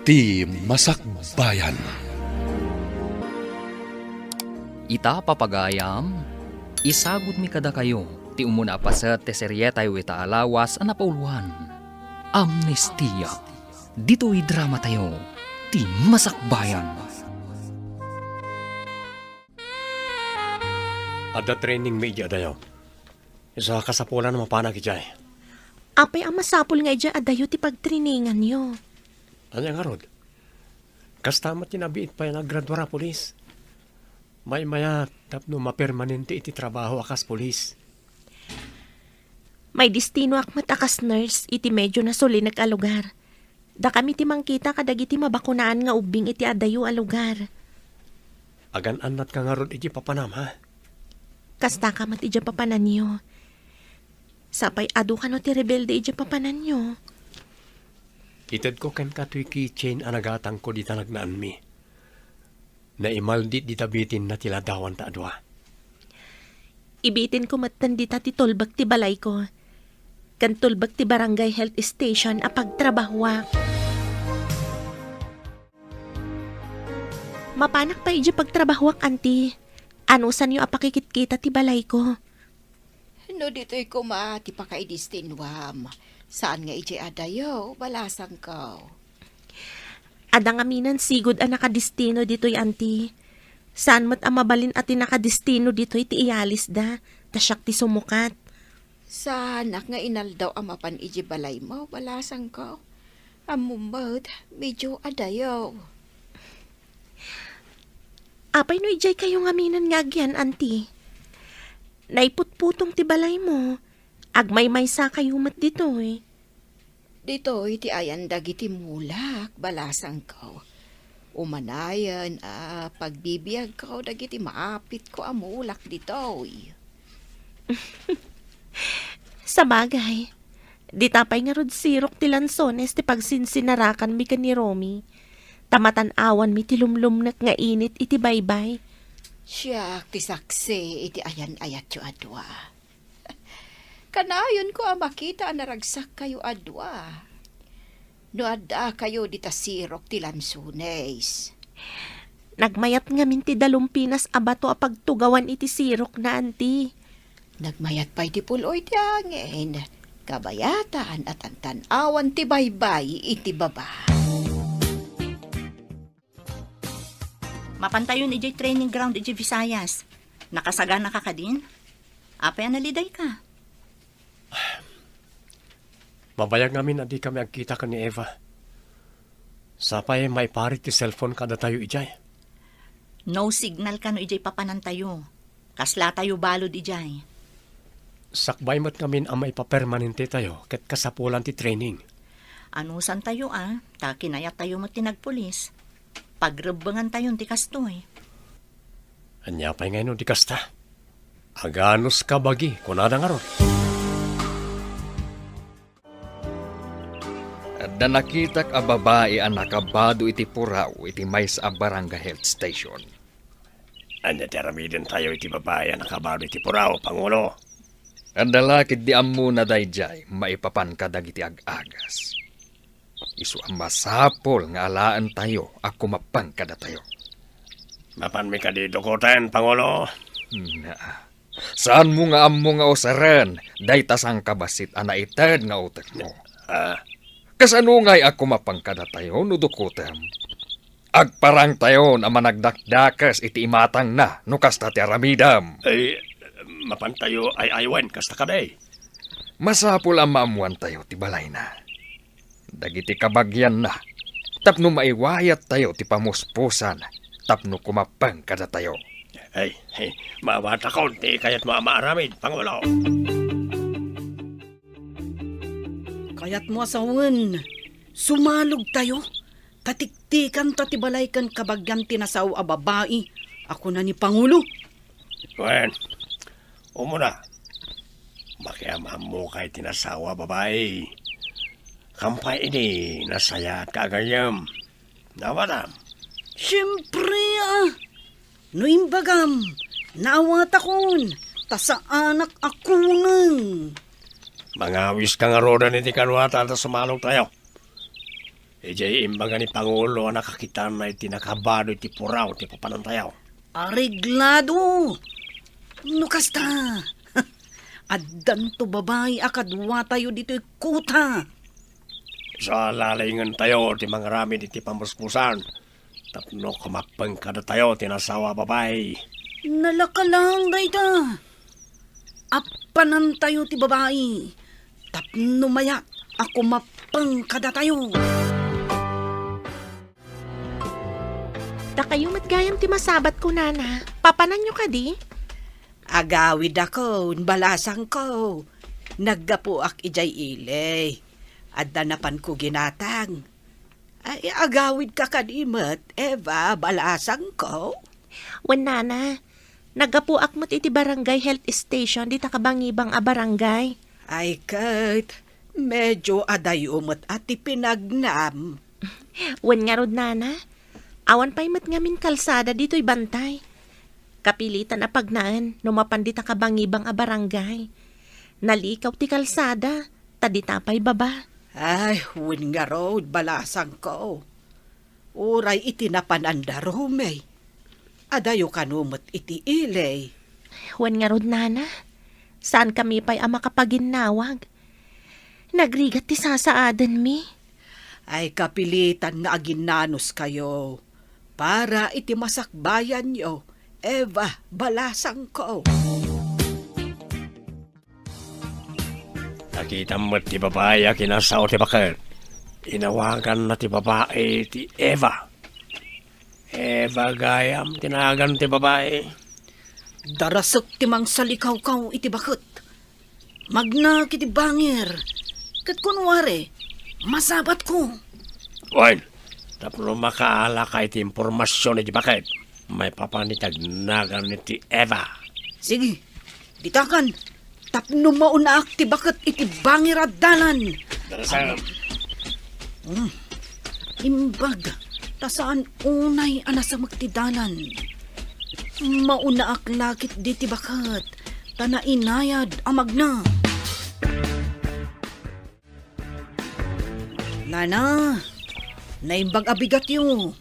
Ti Masakbayan. Ita papagayam, isagod mi kada kayo, ti umuna pa sa teserye tayo ita alawas ang napauluhan. Amnestia. Dito'y drama tayo, ti Masakbayan. Ada training media dayo. Isa kasapulan na mapanag ijay. Apay ang masapul nga ija adayo ti pagtriningan nyo. Ano nga rod? Kastamat tinabiit pa yung naggraduara polis. May maya tapno mapermanente iti trabaho akas polis. May destino ak matakas nurse iti medyo na suli nag-alugar. Da kami ti mangkita kadagiti mabakunaan nga ubing iti adayo alugar. Agan-anat ka nga rod iti papanam ha? Kasta ka mat ija papanan nyo. Sapay adu ka no ti rebelde ija papanan nyo. Itad ko ken katoy keychain anagatang ko di talagnaan mi. Naimaldit di tabitin na tiladawan ta adwa. Ibitin ko matan dita ti tolbak ti balay ko. Kan tolbak ti barangay health station apag trabahwak. Mapanak pa ija pagtrabahwak, anti. Anusan yung apakikit-kita ti balay ko. No dito'y kuma, ti pakaidistinwam. Saan nga iti adayo, balasang ko. Adang aminan sigod ang nakadistino dito'y, anti. Saan mo't ang mabalin at nakadistino dito'y ti iyalis da, tasyak ti sumukat. Saanak nga inaldaw ang mapan iti balay mo, balasang ko. Amumod, medyo adayo. Apay no ijay kayong aminan nga agyan, anti. Naiputputong ti balay mo. Agmay-may sa kayo mat dito'y. Dito'y ti ayan dagiti mulak, balasang ko. Umanayan, pagbibiyag ko dagiti maapit ko ang mulak dito'y. Sa bagay, di tapay nga rod sirok ti lansones ti pagsinsinarakan mi ka ni Romy. Tamatan-awan mi ti lumlumnak nga init iti baybay. Siyak ti saksi iti ayan ayat yo adwa. Kanayon ko ang makita ang naragsak kayo adwa. No adda kayo di tasirok ti lansunes. Nagmayat nga min ti dalumpinas abato a pagtugawan iti sirok na, anti. Nagmayat pa'y ti puloy ti angin. Kabayatan at antanawan ti baybay iti baba. Mapantayon ijay training ground ijay Visayas. Nakasagana ka ka din? Apay analiday ka. Mabayag namin na di kami agkita ka ni Eva. Sapay may parit ti cellphone kada tayo ijay. No signal ka no ijay papanan tayo. Kasla tayo balod ijay. Sakbay mat ngamin ang may papermanente tayo ket kasapulan ti training. Anusan tayo ta kinayat tayo mo tinagpulis. Pagrebangan tayo ti kastoy. Anya pa'y ngayon di kasta. Aganos ka bagi kunada nga ron. Da nakitak a babae ang nakabado iti puraw iti mais a barangay health station. Anya teramidin tayo iti babae ang nakabado iti puraw, Pangulo. Ang dalakid di ammo na dayjay, maipapan ka dagiti ag-agas. Isu ang masapol nga alaan tayo, ako mapang kada tayo. Mapan mi ka di dukutan, Pangulo. Na, saan mo nga ammo nga osaran, day tasang kabasit anaitad nga utak mo. Kasano nga'y ako mapang kada tayo, nudukutam. Agparang tayo na managdakdakas iti imatang na, nukas ta ti aramidam. Ay, mapan tayo ay aywan, kasta ka day. Masapol ang maamuan tayo, ti balay na. Dagiti kabagyan na. Tapno maiwayat tayo, ti pamuspusan. Tapno kumapang kada tayo. Ay, mawata kaunti kaya't maamaaramid, Pangulo. Kaya't mo asawan, sumalog tayo. Katiktikan ta ti balay kan kabagyan tinasaw a babae. Ako na ni Pangulo. Wen, umuna. Makiamam mo kay tinasawa babae. Kampay ini nasaya at kagayam. Nawatam. Siyempre no imbagam, naawat akon, tasa anak ako nang. Mangawis ka nga roda ni ti kanwata at sumalog tayo. Ijay imbaga ni Pangulo ang nakakita na iti nakabado iti puraw iti papanantayaw. Areglado! No kasta? Addan to babae akadwa tayo dito kuta. Sa lalayngan tayo ti mga rami iti pamuspusan. Tapno kumapang kada tayo tinasawa babae. Nalaka lang dayta. Apanan tayo ti babae. Tapno maya ako mapang kada tayo. Da kayo matgayam ti masabat ko, nana. Papanan nyo ka di? Agawid ako, balasang ko. Naggapo ak ijay ilay. At danapan ko ginatang. Ay, agawid ka kadimat, Eva, balasang ko. Wan, nana. Nagapuak mo't iti barangay health station di takabangibang a barangay. Ay, Kurt, medyo adayumot at ipinagnam. Wan nga rod, nana. Awan pa'y mat ngamin kalsada dito'y bantay. Kapilitan na pagnaan, numapandita ka bangibang a barangay. Nalikaw ti kalsada, tadita pa'y baba. Ay, win nga road, balasang ko. Uray itinapananda rumay. Adayo kanumot iti ilay. Wan nga rod, nana. Saan kami pa'y ama kapaginawag? Nagrigat ti sasaadan mi. Ay, kapilitan nga aginanos kayo. Para iti masakbayan nyo, Eva, balasang ko. Nakita mo ti babae a kinasaw ti bakit. Inawagan na ti babae ti Eva. Eva gayam tinagan ti babae. Darasok ti mang salikaw-kaw iti bakit. Magna kiti bangir. Kat kunwari, masabat ko. Wan, tapno makaala ka iti impormasyon iti bakit. May papanitagnagan ni ti Eva. Sige, ditakan. Tapno mauna ak ti bakit iti bangir at dalan. Darasam. Imbag, tasaan unay anasa magtidalan. Mauna ak lakit di ti bakit. Tana inayad amag na. Nana, naimbag abigat yo.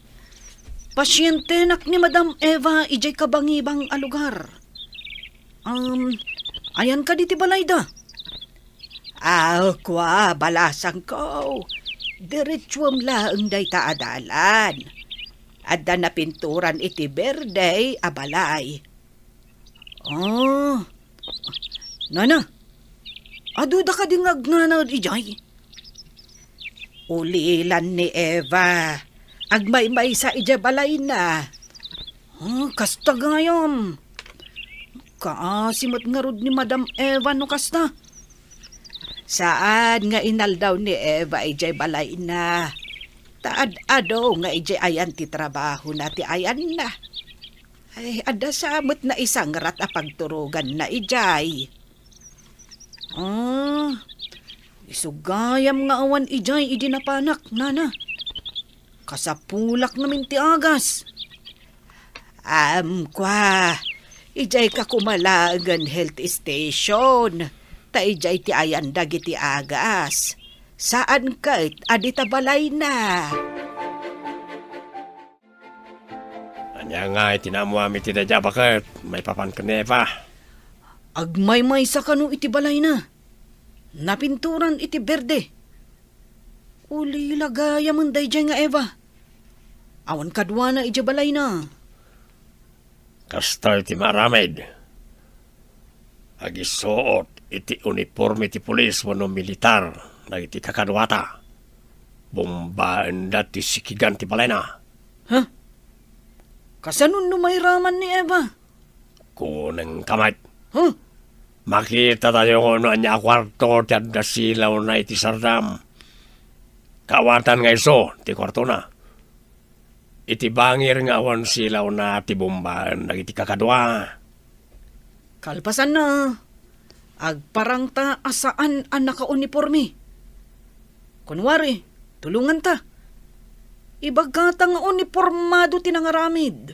Pasyente nak ni Madam Eva ijay kabangibang alugar. Ayan ka di ti balayda. Kwa, balasang ko. Diretsuam laeng day taadalan. Adda na pinturan iti berde, abalay. Nana, aduda ka din agnanaw ijay. Ulilan ni Eva. Agmay-may sa ijabalay na. Kasta gayam. Kaasimot nga rod ni Madam Eva no kasta. Saan nga inaldaw ni Eva ijay balay na. Taad-ado nga ijay ayan ti trabaho na ti ayan na. Ay, ada samot na isang rat a pagturugan na ijay. Isugayam nga awan ijay idinapanak, nana. Kasapulak namin ti agas. Kwa, ijay ka kumalagan health station. Ta ijay ti ayan dagiti agas. Saan kait adita balay na? Anya nga itinamuami ti dadya bakit. May papan ka ni Eva. Agmay-may sa kanu iti balay na. Napinturan iti berde. Uli lagaya man dayjay nga Eva. Awan kadwa na iti balay na. Kasta iti maramid. Agisuot iti uniforme ti pulis wano militar na iti kakadwata. Bombaan dati sikigan ti balay na. Kasanun numayraman ni Eva? Kunang kamay. Huh? Makita tayo kung ano niya kwarto ti adda silaw na iti sardam. Kawatan nga iso, ti kwarto na. Iti bangir nga awan silaw na ti bombaan iti kakadwa. Kalpasan na. Agparang ta asaan ang naka-uniforme. Kunwari, tulungan ta. Ibagata nga uniformado tinangaramid.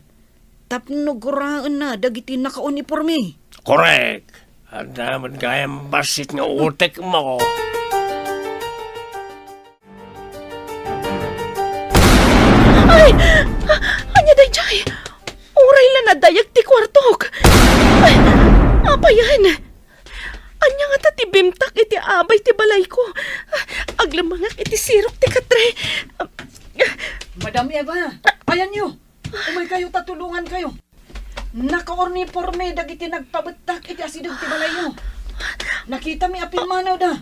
Tapno guraan na dagiti naka-uniforme. Correct. Ada man kayang basit nga utek mo. Ay! Anya day jay! Uray la na dayag ti kwartok! Ay! Apa yan? Anya nga ta ti bimtak iti abay ti balay ko. Aglamangak iti sirok ti katre. Madam Eva, ayan nyo. Umay kayo, tatulungan kayo. Naka-orniporme dagiti nagpabetak iti asidog ti balay nyo. Nakita mi apil manaw da.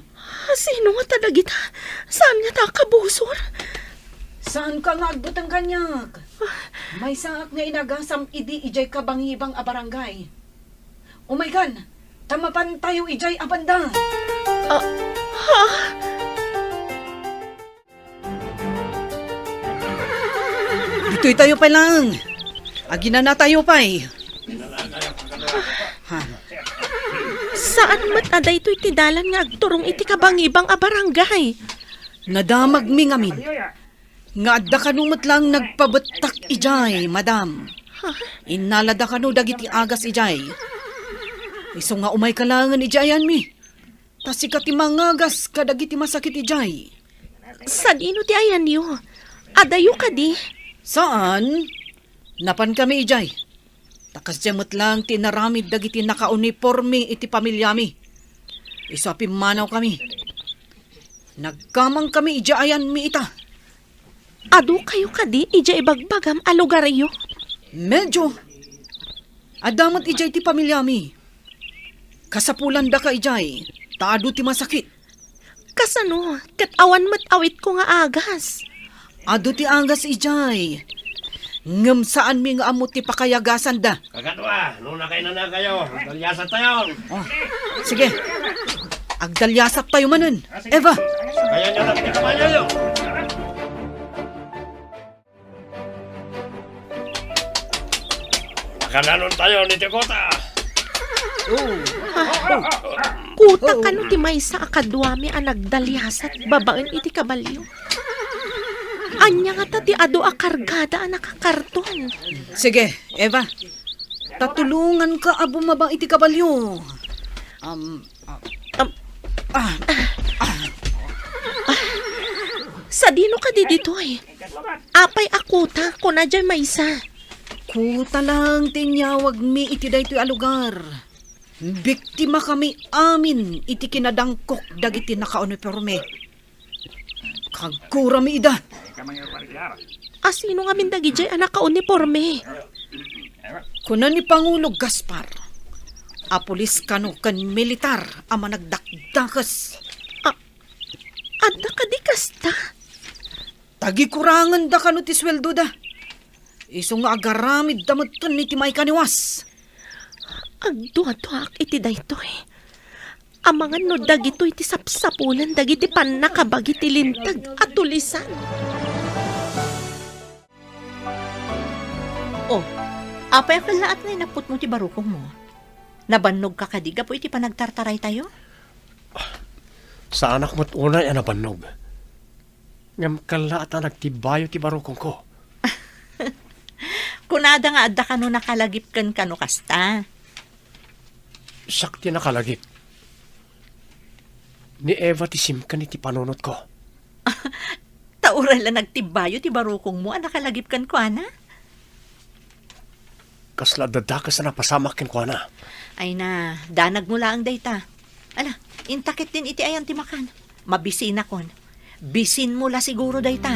Sino nga talagita? Saan nga ta kabusor? Saan ka nga agbutang kanyak? May saak nga inagasam idi ijay kabangibang a barangay. Umaygan, tamapan tayo ijay abanda. Dito'y tayo pa lang. Agina na tayo pa eh. Saan mataday to'y tidalan nga agturong iti kabangibang a barangay? Nadamag mi ngamin. Nga adda kanumot lang nagpabetak ijay, madam. Inalada kanu dagiti agas ijay. Iso nga umay kalangan ijayan mi. Tas ikati mangagas kadagiti masakit ijay. Sa dino ti ayan yo? Adayo ka di? Saan? Napan kami ijay. Takas jamot lang tinaramid dagiti naka-uniforme iti pamilyami. Iso pimanaw kami. Nagkamang kami ijayan mi ita. Ado kayo ka di? Ija ibagbagam a lugar iyo? Medyo. Adamat ijay ti pamilyami. Kasapulan da ka ijay. Taado ti masakit. Kasano? Kat awan mat awit ko nga agas. Ado ti angas ijay. Ngem saan mi nga amot ti pakayagasan da. Kagatwa, nuna kayo na kayo. Dalyasa tayo. Oh, sige. Agdalyasap tayo manen. Eva, Kaya nyo na pinakamanyo nyo. Nakananon tayo ni Tikota. Kuta ka no ti maysa akadwami a nagdalyasat babaen iti kabalyo. Anya nga ta ti ado a kargada a nakakarton. sige, Eva. Tatulungan ka abo mabang iti kabalyo. Sa dino ka di ditoy? Apay akuta ko na dyan maysa. Kuta lang tinyawag mi iti daytoy a lugar. Biktima kami amin iti kinadangkok dagiti naka-uniforme. Kagkura mi ida. Asino nga mindagi dyan a naka-uniforme? Kunan ni Pangulo Gaspar. Apulis kano kan militar ama nagdakdakas. Adda ka di kasta? Tagikurangan da kano ti sweldo da. Iso nga agaramid damutan ni ti may kaniwas. Agduwa-duwak iti daytoy. Amangan no dagito iti sapsapulan dagiti panakabagi ti lintag at tulisan. Oh, apay ka laat na inapot mo ti barukong mo. Nabannog ka kadiga po iti panagtartaray tayo? Sa anak mo't unay ang nabannog. Ngam kalaat na nagtibayo ti barukong ko. Kunada nga adda ka no nakalagip kan kano kasta. Sakti nakalagip. Ni Eva ti simkan iti panunot ko. Tauran lang nagtibayo ti barukong mo, nakalagip kan ko, ana? Kasla dadakas na napasamakin ko na. Ay na, danag mo lang dayta. Ala, intakit din iti ayan ti makan. Mabisin akon. Bisin mo la siguro dayta.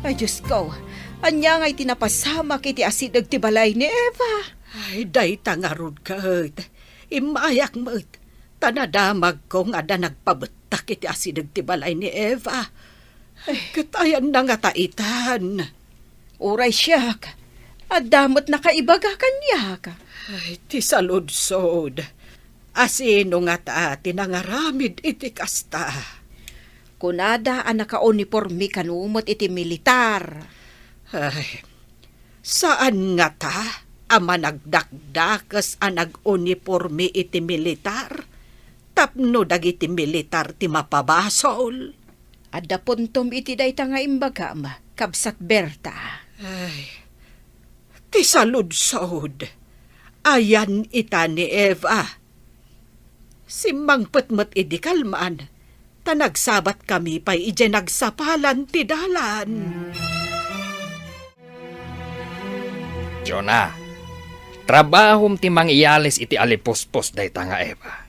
Ay, Diyos ko. Anya nga'y tinapasamak iti asidag ti balay ni Eva. Ay, day tangarod ka, imayak mo, tanadamag ko nga da nagpabetak iti asidag ti balay ni Eva. Ay, katayan na nga taitan. Uray siya ka. Adamot na kaibaga kanya ka. Ay, ti saludsod. Asino nga ta tinangaramid iti kasta. Kunada ang naka-uniforme kanumot iti militar. Ay, saan nga ta? Ama nagdakdakas ang nag-uniforme iti militar? Tapno dagiti militar ti mapabasol. Adda puntom iti dayta nga imbaga ma, kabsat Berta. Ay, ti saludsod. Ayan ita ni Eva. Si mangpetmet idi kalmaan. Ta nagsabat kami pa ije nagsapalan ti dalan. Jonah, trabahom ti mangiyalis iti alipuspos dayta nga Eva.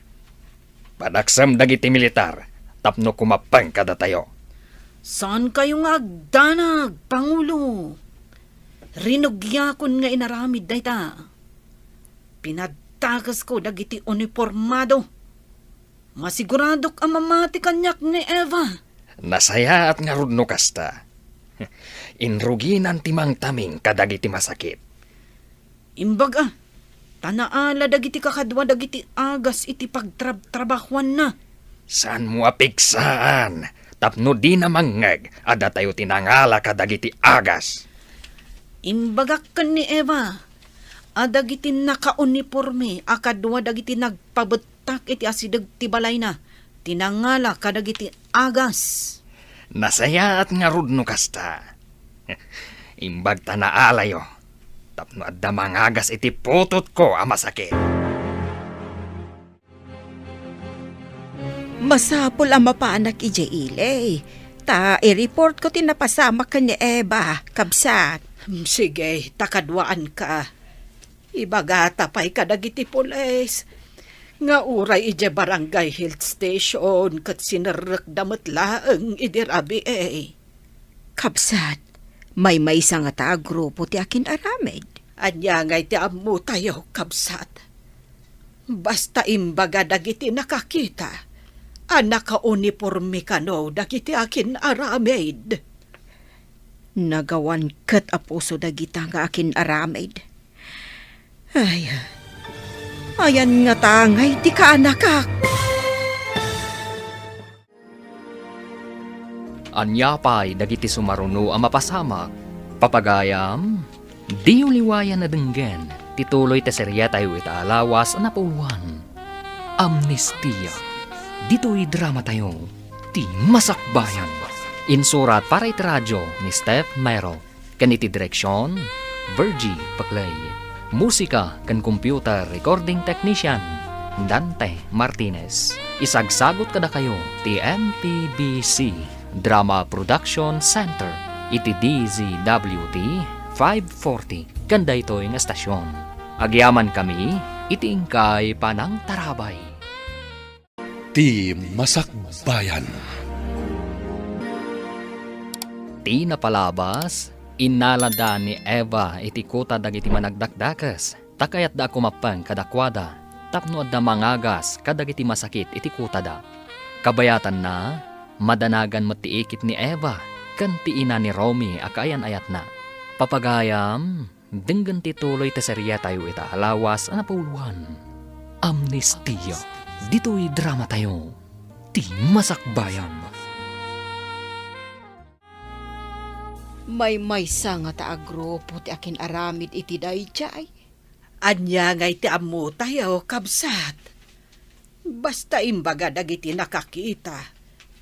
Padaksam dagiti militar, tapno kumapang kada tayo. Saan kayo nga agdanag, Pangulo? Rinugyakon nga inaramid dayta. Pinadtakas ko dagiti uniformado. Masiguradok ang mamati kanyak ni Eva. Nasaya at nga rudno kasta. Inruginan timang taming kadagiti masakit. Imbaga, tanaala dagiti kakadwa dagiti agas iti pagtrabahuan na. Saan mo apiksaan? Tapno di na mangeg, ada tayo tinangala kadagiti agas. Imbagak kan ni Eva. Adagiti naka-uniforme, akadwa dagiti nagpabutak iti asidag ti balay na. Tinangala kadagiti agas. Nasaya at nga rudno kasta. Imbag tanaalayo. Tapno adda mangagas iti putot ko ang masakit. Masapol ang mapaanak ije ile. Ta i-report ko tinapasama ka ni Eva, kabsat. Sige, takadwaan ka. Ibagata pa'y kadagiti pulis. Nga uray ije barangay health station kat sinarrak damat laeng idirabi eh. Kabsat, may isa nga ta grupo ti akin aramid. Anya ngay ti amu tayo, kabsat. Basta imbaga dagiti nakakita. Anak ka uniforme ka no, dagiti akin aramid. Nagawan kat apuso dagita nga akin aramid. Ay, ayan nga tangay, di ka anakak. Anya pa'y dagiti sumaruno ang mapasamak. Papagayam, di uliwayan na denggen. Tituloy ta serya tayo itaalawas na puluhan. Amnestia. Dito'y drama tayo. Ti Masakbayan. Insurat para iti radyo ni Steph Mero. Kaniti direksyon, Virgie Paclay. Musika kan computer recording technician, Dante Martinez. Isagsagot kada kayo ti MTBC Drama Production Center. Iti DZWT 540. Kanda ito'y nga estasyon. Agyaman kami, iti ingkay panang tarabay. Ti Masakbayan. Ti napalabas, inalada ni Eva iti kuta dagiti managdakdakas. Takayat da kumapang kadakwada. Tapno da mangagas kadagiti masakit iti kuta da. Kabayatan na, madanagan matiikit ni Eva. Kanti ina ni Romy akayan ayat na. Papagayam, denggan tituloy ta serya tayo itaalawas na pauluhan. Amnestia. Dito'y drama tayo. Ti Masakbayan. May isa nga ta grupo ti akin aramid iti dayjay. Anya ngay ti amu tayo, kabsat. Basta imbaga dagiti nakakita.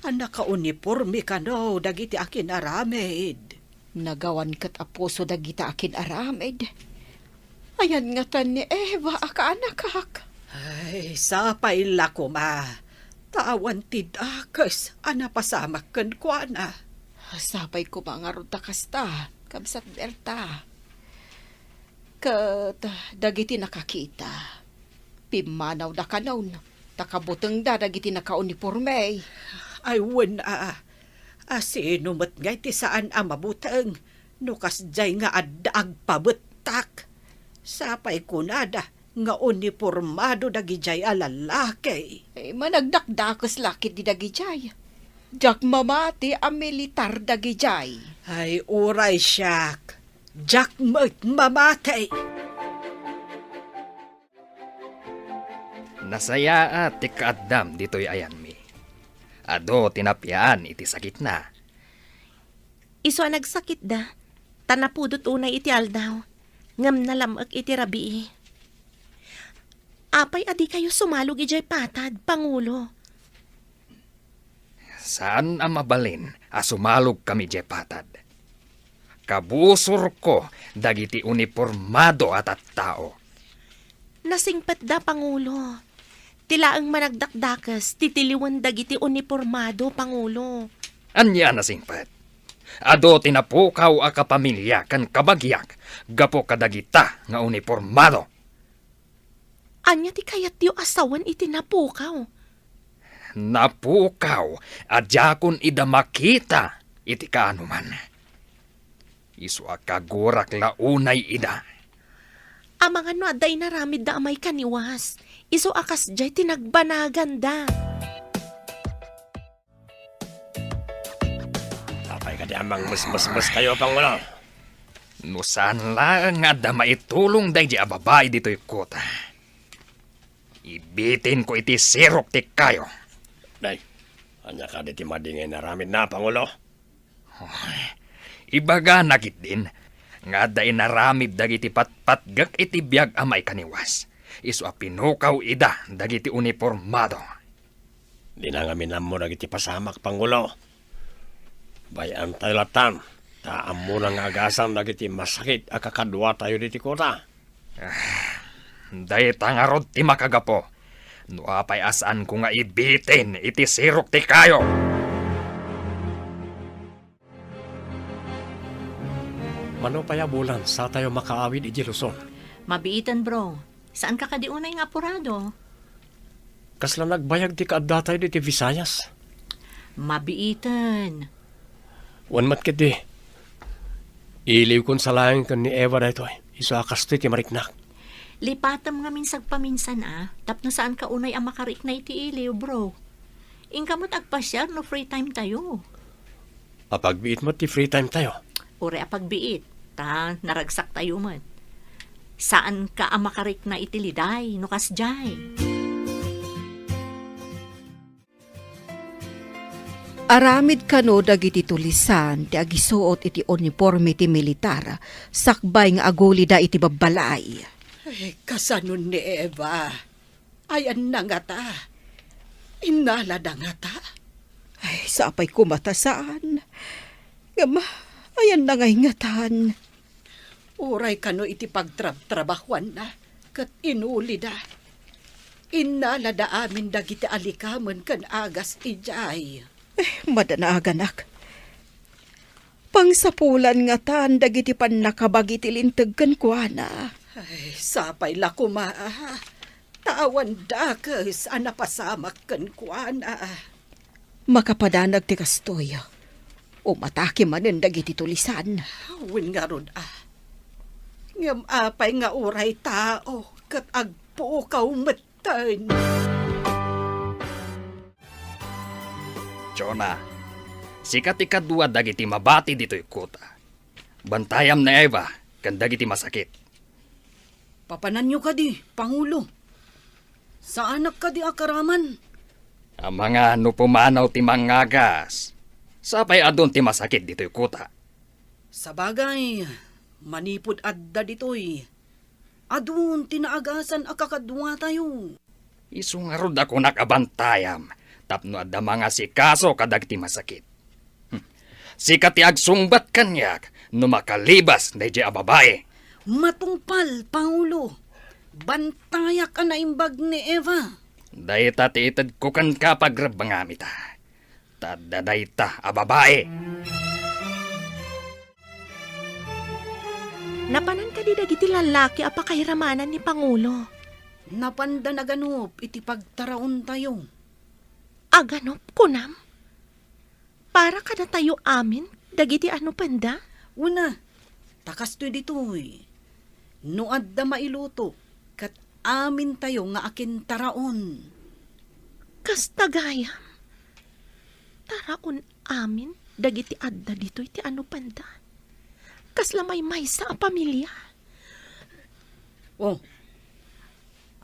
Anak ka uniforme ka no, dagiti akin aramid. Nagawan kat apuso dagita akin aramid. Ayan nga tan ni Eva aka anakak. Ay, sapay lako ma. Tawan tidakas, anapasamak kan kwa na. Sapay ko mga ruta kasta, kabsat Berta. Kat dagiti nakakita. Pimanaw da kanaw, takabutang da dagiti naka-uniforme. Ay, wala. Asino mat ngay ti saan amabutang. Nukas jay nga addaag pabutak. Sapay kunada nga uniformado dagijay alalaki. Managdakdakas lakit di dagijay. Jak mamati ang militar dagijay. Ay, uray siyak. Jak mamatay. Nasaya at ti kaadam dito'y ayan mi. Ado tinapyaan iti sakit na. Iso nagsakit da. Tanapudot unay iti aldaw. Ngam nalamag iti rabii. Apay adi kayo sumalog ijay patad, Pangulo. Saan ang mabalin sumalog kami jay patad? Kabusor ko dagiti uniformado at tao. Nasingpet da, Pangulo. Tilaang managdakdakas, titiliwan dagiti uniformado, Pangulo. Anya na singpet. Ado tinapukaw a kapamilya kan kabagyak, gapo kadagita nga uniformado. Anya ti kayat yu asawan iti napukaw. Napukaw, adya kun ida makita, iti kaanuman. Isu akagurak launay ida. Amang ano aday naramid da amay kaniwas. Iso akas jay tinagbanagan da. Tapay ka di amang mas kayo, Pangulo. Nusan lang nga da maitulong day di ababay dito'y kota. Ibitin ko iti sirok ti kayo. Day, anya ka di timadingay na ramid na, Pangulo. Ibaga nakit din, nga da inaramid dagiti patpatgak iti biyag amay kaniwas. Isu a pinukaw ida dagiti uniformado. Di na nga minamo nagiti pasamak, Pangulo. Bayan tayo latan, taam mo nang agasam nagiti masakit akakadwa tayo diti kota. Day tangarod ti makagapo. No apay asan ko nga ibitin iti sirok ti kayo. Mano payabulan sa tayo makaawid iti Luzon. Mabiitan, bro. Saan ka kadiunay nga apurado? Kasla nagbayag ti kaadda tayo diti Visayas. Mabiitan. Wan mat kiti. Iliw kun sa laing kan ni Eva dito. Isa kasto ti mariknak. Lipatam nga minsag paminsan tapno saan ka unay ang makarik na iti iliw, bro. Ingkamot agpasyar no free time tayo. Apagbiit mo ti free time tayo. Ure apagbiit, naragsak tayo man. Saan ka ang makarik na itiliday, no kasjay? Aramid kano dagiti tulisan ti agisuot iti uniforme ti militar, sakbay nga aguli da iti babalay. Ay, kasanon ni Eva. Ayan na nga ta. Inalada nga ta. Ay, sapay kumatasaan. Gama, ayan na ngay ngatan. Uray kano iti pagtrabahuan na. Kat inuli da. Inalada amin dagiti alikaman kan agas ijay. Madanaganak. Pangsapulan nga tan dagiti panakabag iti lintag kan kuana. Ay, sapay la kuma. Tawan da kas anapasamak kan kuana. Makapadanag ti kastoy. Umatake manen dagiti tulisan. Win nga ron Ngam apay nga uray tao. Kat agpo kaumatan. Chona, sikat ikadua dagiti mabati dito'y kota. Bantayam na Eva, kan dagiti masakit. Papanan nyo ka di, Pangulo. Sa anak ka di akaraman. Ang mga nupumanaw ti mangagas. Sapay adon ti masakit dito'y kota. Sa bagay, manipod adda ditoy. Adun tinaagasan akakadwa tayo. Isungarod ako nakabantayam. Tapno adda mga sikaso kadagti masakit. Sikat ti agsungbat kanyak no makalibas na di ababae. Matungpal, Pangulo. Bantayak ka na imbag ni Eva. Dayta ti itad ko kan kapag rabangamita. Tadda dayta ababae. Napanan ka di dagiti lalaki apakahiramanan ni Pangulo. Napanda na ganop, iti pagtaraon tayo. Aganop kunam? Para kada tayo amin, dagiti ano panda? Una, takas to ditoy. No adda mailuto, kat amin tayo nga akin taraon. Kastagayam. Taraon amin, dagiti adda dito iti ano panda. Kasla may sa pamilya. Oh,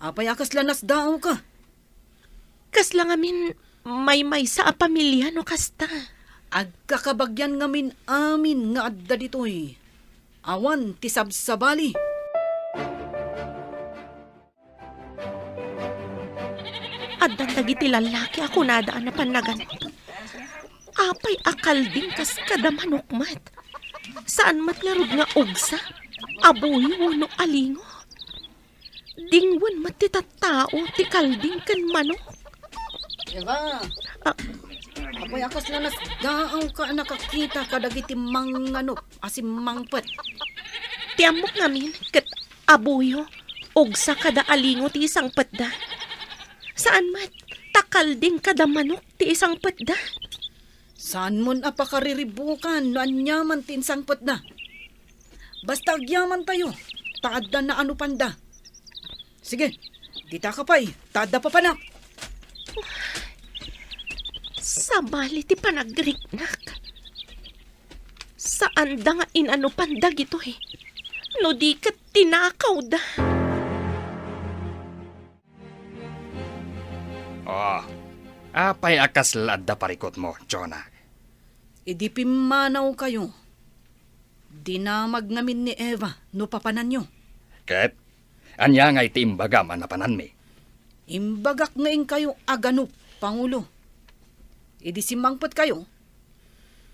apay akas lanas daw ka. Kasla ngamin may sa pamilya no kasta. Agkakabagyan ngamin amin nga adda ditoy. Awan ti sabsabali. Addan dagiti lalaki ako nadaan na panaganap. Apay akal din kas kadamanukmat. Saan mat nga rod nga ugsa? Aboy no alingo. Dingwan matitattao ti kalding kan manok. Eva, apay akas na nasdaaw ka nakakita kadagiti asim mangpet. Ti amok ngamin ket abuyo og sa kada alingo ti isang petda. Saan mat takalding kada manok ti isang petda? Saan mon apakariribukan no anyaman tinsang pet na? Basta agyaman tayo, taadda na ano panda. Sige, dita ka pa'y, taadda pa panak. Sabali ti panagriknak. Saan da nga inano panda gito eh? No di kat tinakaw da. Oh, apay akas ladda parikot mo, Jonah. Idi pimanaw kayo. Dinamag ngamin ni Eva, no papanan nyo. Ket, anya nga iti imbaga manapanan mi. Imbagak ngayon kayo aganup, Pangulo. Idi simangpet kayo.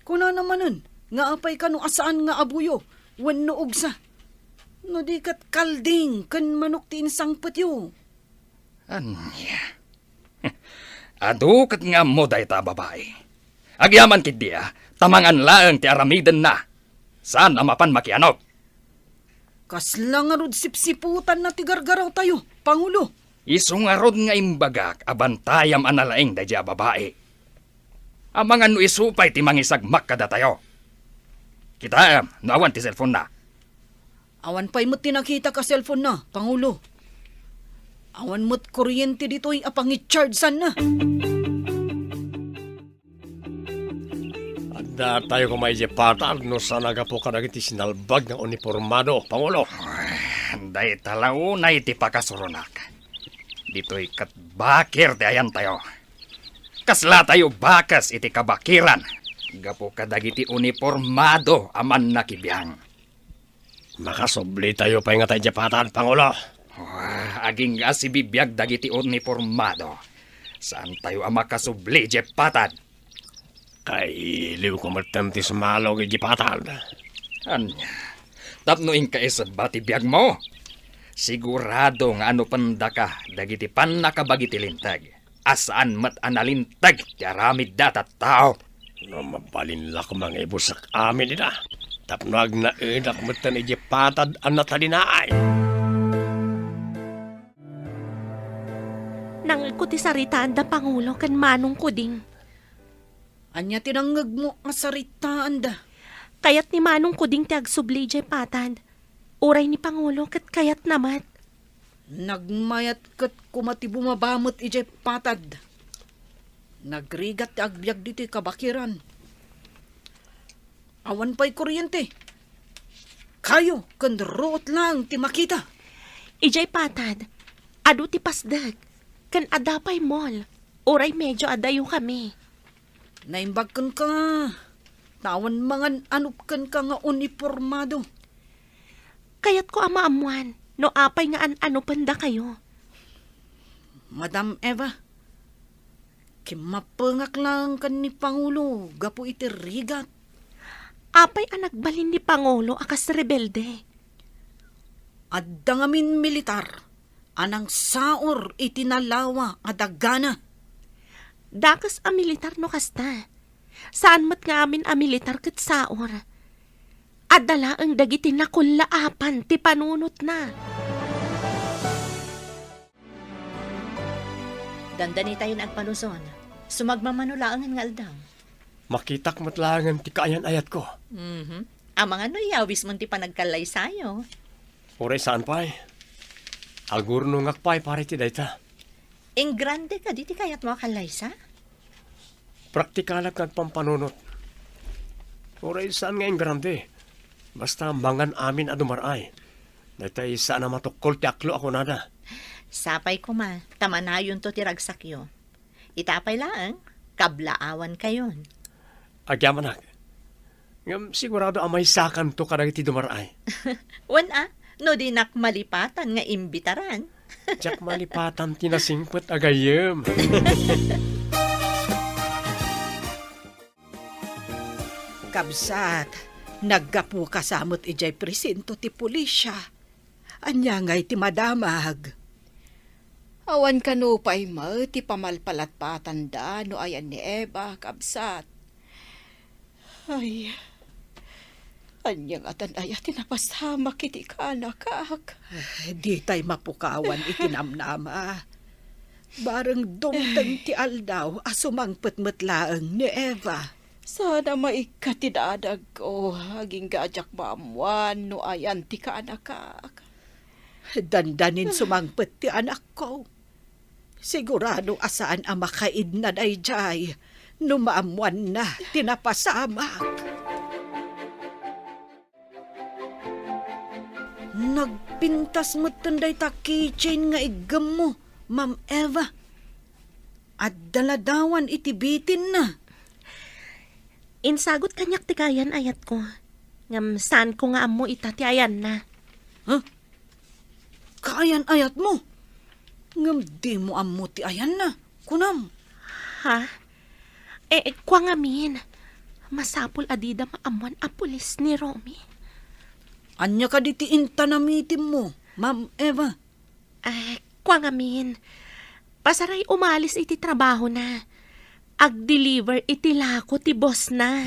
Kuna namanan, nga apay ka no asaan nga abuyo, wenno ugsa. No di kat kalding, kan manok ti insangpet yo. Anya? Adu kat nga mo day ta babae. Agyaman kid dia, tamangan laeng ti aramiden na. Saan amapan makianok? Kasla nga rod sipsiputan na ti gargaraw tayo, Pangulo. Isungarod nga imbagak, abantayam analaeng da dia babae. Amangan no isupay ti mangisagmak kada tayo. Kita, nawan ti cellphone na. Awan pa'y mo't tinakita ka cellphone na, Pangulo. Awan mo't kuryente dito'y apangit-chargesan na. Anda tayo kumay patal no sa nagapo ka nagiti sinalbag ng uniformado, Pangulo. Day talaw na iti pakasurunak. Dito'y katbakir ti ayan tayo. Kasla tayo bakas iti kabakiran. Gapo kadagiti uniformado aman nakibiyang. Makasubli tayo pa nga tayo patan, Pangulo. Aging nga si bibiyag dagiti uniformado. Saan tayo ang makasubli, jepatan? Kay iliw ko matanti sa malog ijipatan. Anya, tapnoin ka isa bati biyag mo. Sigurado nga ano panda ka, dagiti pan nakabagiti lintag. Asaan mat analintag, tiaramid datat tao. No mabalinla ko mga ibusak amin nila. Tapnag na edak matan ijipatan ang natalinaay. Nang ti saritaan da Pangulo kan manong kuding. Anya tinanggag mo nga saritaan da. Kayat ni manong kuding ti agsubli jay patad. Uray ni Pangulo kat kayat namat. Nagmayat kat kumati bumabamot ijay patad. Nagrigat ti agbyag dito kabakiran. Awan pa'y kuryente. Kayo, kandroot lang ti makita. Ijay patad. Adu ti pasdag. Kan adapay mall. Uray medyo adayo kami. Naimbagkan ka. Tawan mangan anupkan ka nga uniformado. Kayat ko amaamuan. No apay nga ano panda kayo. Madam Eva, kimapengak lang kan ni Pangulo. Gapo iti rigat. Apay ang nagbalin ni Pangulo akas rebelde. Adda ngamin militar. Anang saor itinalawa adagana. Dakas a militar no kasta. Saan mat nga amin a militar kat saor. Adala ang dagiti nakulaapan ti panunot na. Dandani tayo na agpanuson. Sumagmamanolaan nga aldaw. Makitak matlangan ti kaayan ayat ko. Ang mga no yawis mo ti panagkalay sayo. Oray saan pa'y? Agurno ngakpay pare ti dayta. Ing grande ka, di ti kayat mo kalay sa? Praktikalat kag pampanunot. Oray saan nga ing grande? Basta mangan amin adumaray. Daytay saan na matukol ti aklo ako nada. Sapay ko ma, tamanayon to ti ragsakyo. Itapay lang, kablaawan kayon. Agyaman Ngam sigurado amay sakan to kadagiti dumaray. Wan no di nak malipatan nga imbitaran. Jack malipatan tinasingpet agayem. Kabsat, naggapu kasamot ijay presinto ti pulisya. Anya ngay ti madamag. Awan kano pa'y ti pamalpalat patanda no ayan ni Eva, kabsat. Ay, anyang atan ay tinapasama kiti kanakak. Di tay mapukawan itinamnama. Bareng dumteng ti aldaw asumang petmetlaeng ni Eva. Sana maikatidadag ko, aging gajak maamuan no ayan ti kanakak. Dandanin sumangpet ti anak ko. Sigurado asaan ang makaid na dayjay, numaamuan na tinapasamak. Nagpintas mo tanday ta keychain nga igam mo, Ma'am Eva. At daladawan itibitin na. Insagot kanyak ti kayan ayat ko. Ngam saan ko nga amo itati ayan na. Kaayan ayat mo. Ngam di mo amo ti ayan na, kunam. Ha? Kwa ngamin. Masapul adida maamuan a pulis ni Romy. Anya ka di ti intanamitim mo, Ma'am Eva. Kwa ngamin. Pasaray umalis iti trabaho na. Ag-deliver iti lako ti boss na.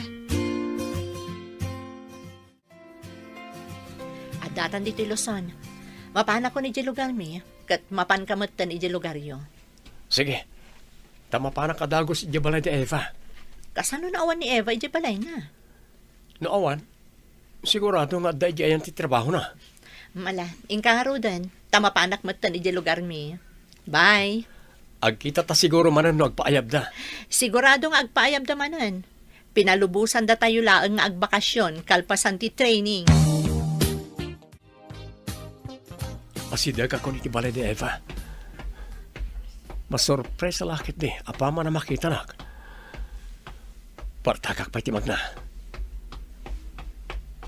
Adatan dito Luzon. Mapan ako ni lugar mi, kat mapan kamutan ni lugar yo. Sige, tama pa na kadagos iti balay ti Eva. Kasano na awan ni Eva iti balay na? Noowan, sigurado nga da iti ayan ti trabaho na. Mala, ingkaharudan, tama panak matan iti lugar mi. Bye. Agkita ta siguro manan no agpaayab da. Sigurado nga agpaayab da manan. Pinalubusan da tayo laang nga agbakasyon, kalpasan ti training. Asidag ako ni ti balay di Eva. Masurpresa lakit di, apa man na makita nak. Partagak pa iti magna.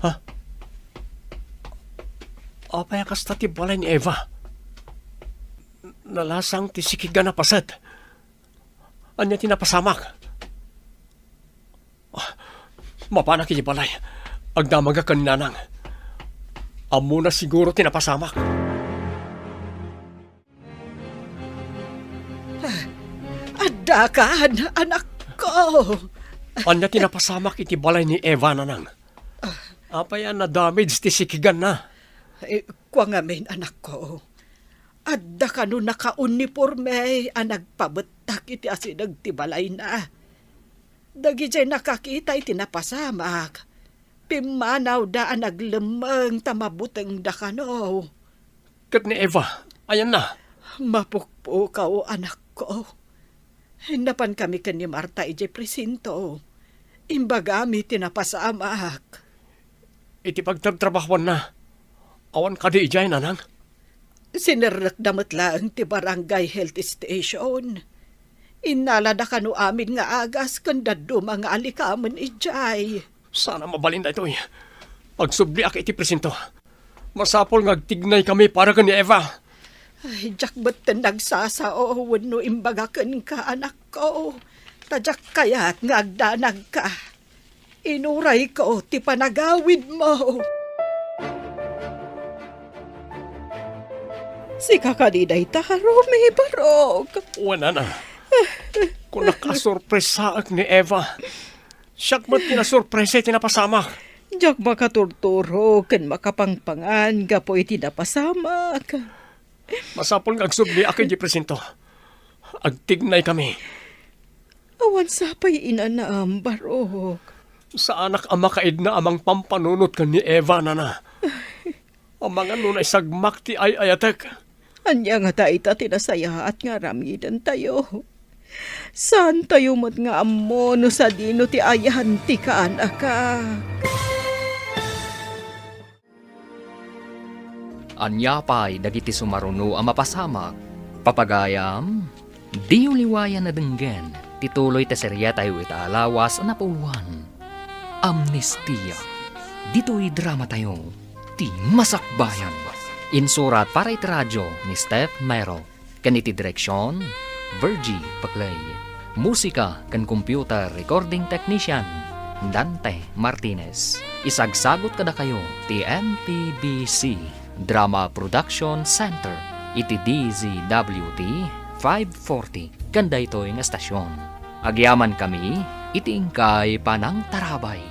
Ha? Apaya kasta ti balay ni Eva. Nalasang ti sikigan na pasad. Anya tinapasamak. Mapanak iti balay. Agdamaga kaninanang. Amo na siguro tinapasamak. Adakan, anak ko. Anya tinapasamak iti balay ni Eva nanang. Apaya na damage ti sikigan na. Kwa ngamin, anak ko. Adda ka no naka-uniforme ang nagpabetak iti asinag ti balay na. Dagi jay nakakita iti napasamak. Pimanaw da ang naglemeng tamabuteng da ka no. Kat ni Eva, ayan na. Mapukpo ka o anak ko. Hinapan kami kan ni Marta iti presinto. Imbagami tinapasamak. Iti pagtrabahuan na. Awan ka di ijay nanang. Sinernak damat lang ti barangay health station. Inalada ka no amin nga agas kanda mga alikaman ijay. Sana mabalin na ito eh. Pagsubli ak iti presinto. Masapol ngagtignay kami para ka ni Eva. Ay, jak ba't nagsasao no imbagakan ka anak ko. Tadyak kaya't ngagdanag ka. Inuray ko ti panagawid mo. Si kakadiday ta, Romy Barog. Wala na. Kung nakasurpresaak ni Eva, siyak ba't kinasurpresa tinapasamak? Diyak makaturturo, kan makapangpangan, gapo iti napasamak. Masapol ngagsubli ak iti presinto. Agtignay kami. Awan sapay inanaam, Barog. Sa anak ang makaid na amang pampanunot ka ni Eva na. Ang mga nunay sagmak ti ay ayatek. Anya nga ta ita tinasaya at nga ramidan tayo. Saan tayo mat nga amo no sa dino ti ayahan ti kaanaka. Anya pa'y dagiti sumaruno ang mapasamak. Papagayam, di uliwayan na denggen. Tituloy ta serya tayo italawas na puluhan. Amnestia. Dito'y drama tayo. Ti Masakbayan. Insurat para iti radyo ni Steph Mero. Kaniti direksyon, Virgie Paclay. Musika kan computer recording technician, Dante Martinez. Isagsagot kada kayo ti NTBC Drama Production Center, iti DZWT 540, kanda ito'y nga estasyon. Agyaman kami, iti ingkay Panang Tarabay.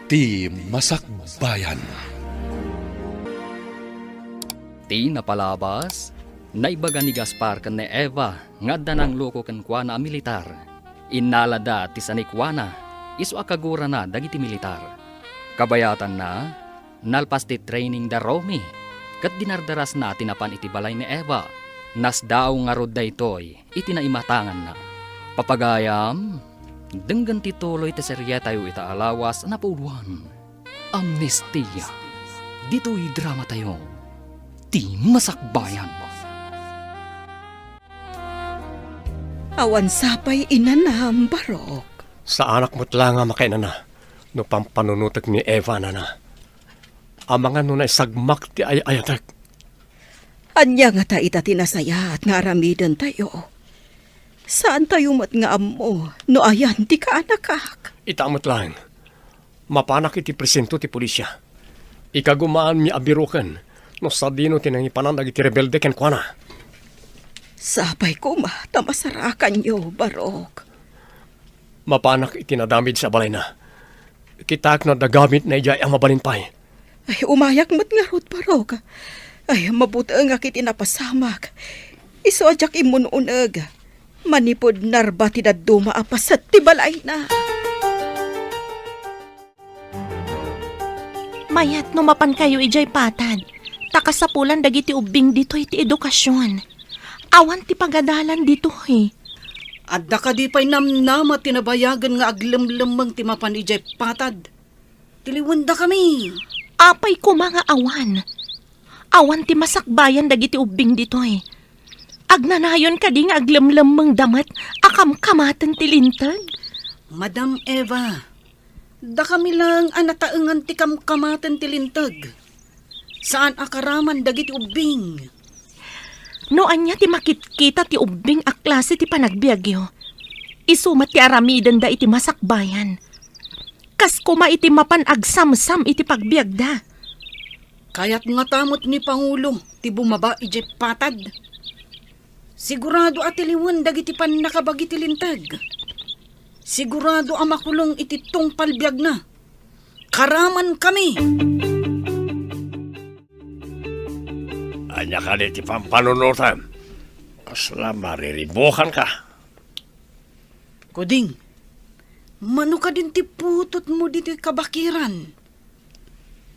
Ti Masakbayan. Ti napalabas, naibaga ni Gaspar kan ni Eva, nga danang loko kan kuana a militar. Inalada ti sanikwana, iso akagura na dagiti militar. Kabayatan na, nalpas ti training da Romy, kat dinardaras na tinapan iti balay ni Eva. Nasdaaw nga rod da ito'y, iti naimatangan na. Papagayam, denggan tituloy ti serya tayo ita alawas na puluhan. Amnestia. Dito'y drama tayo. Ti Masakbayan. Awan sapay inanam, Barok. Sa anak mo't lang nga makainana, no pampanunutak ni Eva na na. Ang mga nunay sagmak ti ayatak. Anya nga ta ita tinasaya at nga aramidan tayo. Saan tayo mat nga amo, no ayan ti kaanakak? Itamot lang. Mapanak iti presento ti pulisya. Ikagumaan mi abirukan, no sa dino tinangipanan iti rebelde ken kuana. Sapay ko ma, tamasarakan yo, Barok. Mapanak iti nadamid sa balay na. Kitak na dagamit na ijay ang mabalinpay. Ay, umayak mat nga rot, Barok. Ay, mabuti nga kiti napasamak. Iso ajak imununag. Manipod narba ti daduma apasat ti balay na. Mayat no mapan kayo ijay patad. Takasapulan dagiti ubing dito iti edukasyon. Awan ti pagadalan dito eh. Adda ka di pa'y namnama tinabayagan nga aglemlemang timapan ijay patad. Tiliwanda kami. Apay ko mga awan. Awan ti masakbayan dagiti ubing dito eh. Agnanayon ka di nga aglemlemang damat akam-kamatan ti lintag. Madam Eva, da kami lang anataengan ti kamkamatan ti lintag. Saan akaraman dagiti ubing? No anya ti makitkita ti ubing a klase ti panagbiagyo. Isumat ti aramidan da iti masakbayan. Kas kuma iti mapan agsamsam iti pagbiagda. Kaya't nga tamot ni Pangulo ti bumaba ijay patad. Sigurado atiliwan dagiti pan nakabagi ti lintag. Sigurado ang makulong iti tungpalbiag na. Karaman kami. Anya ka di pampanunutan. Kasla mariribukan ka. Kuding, mano ka din ti putot mo dito kabakiran.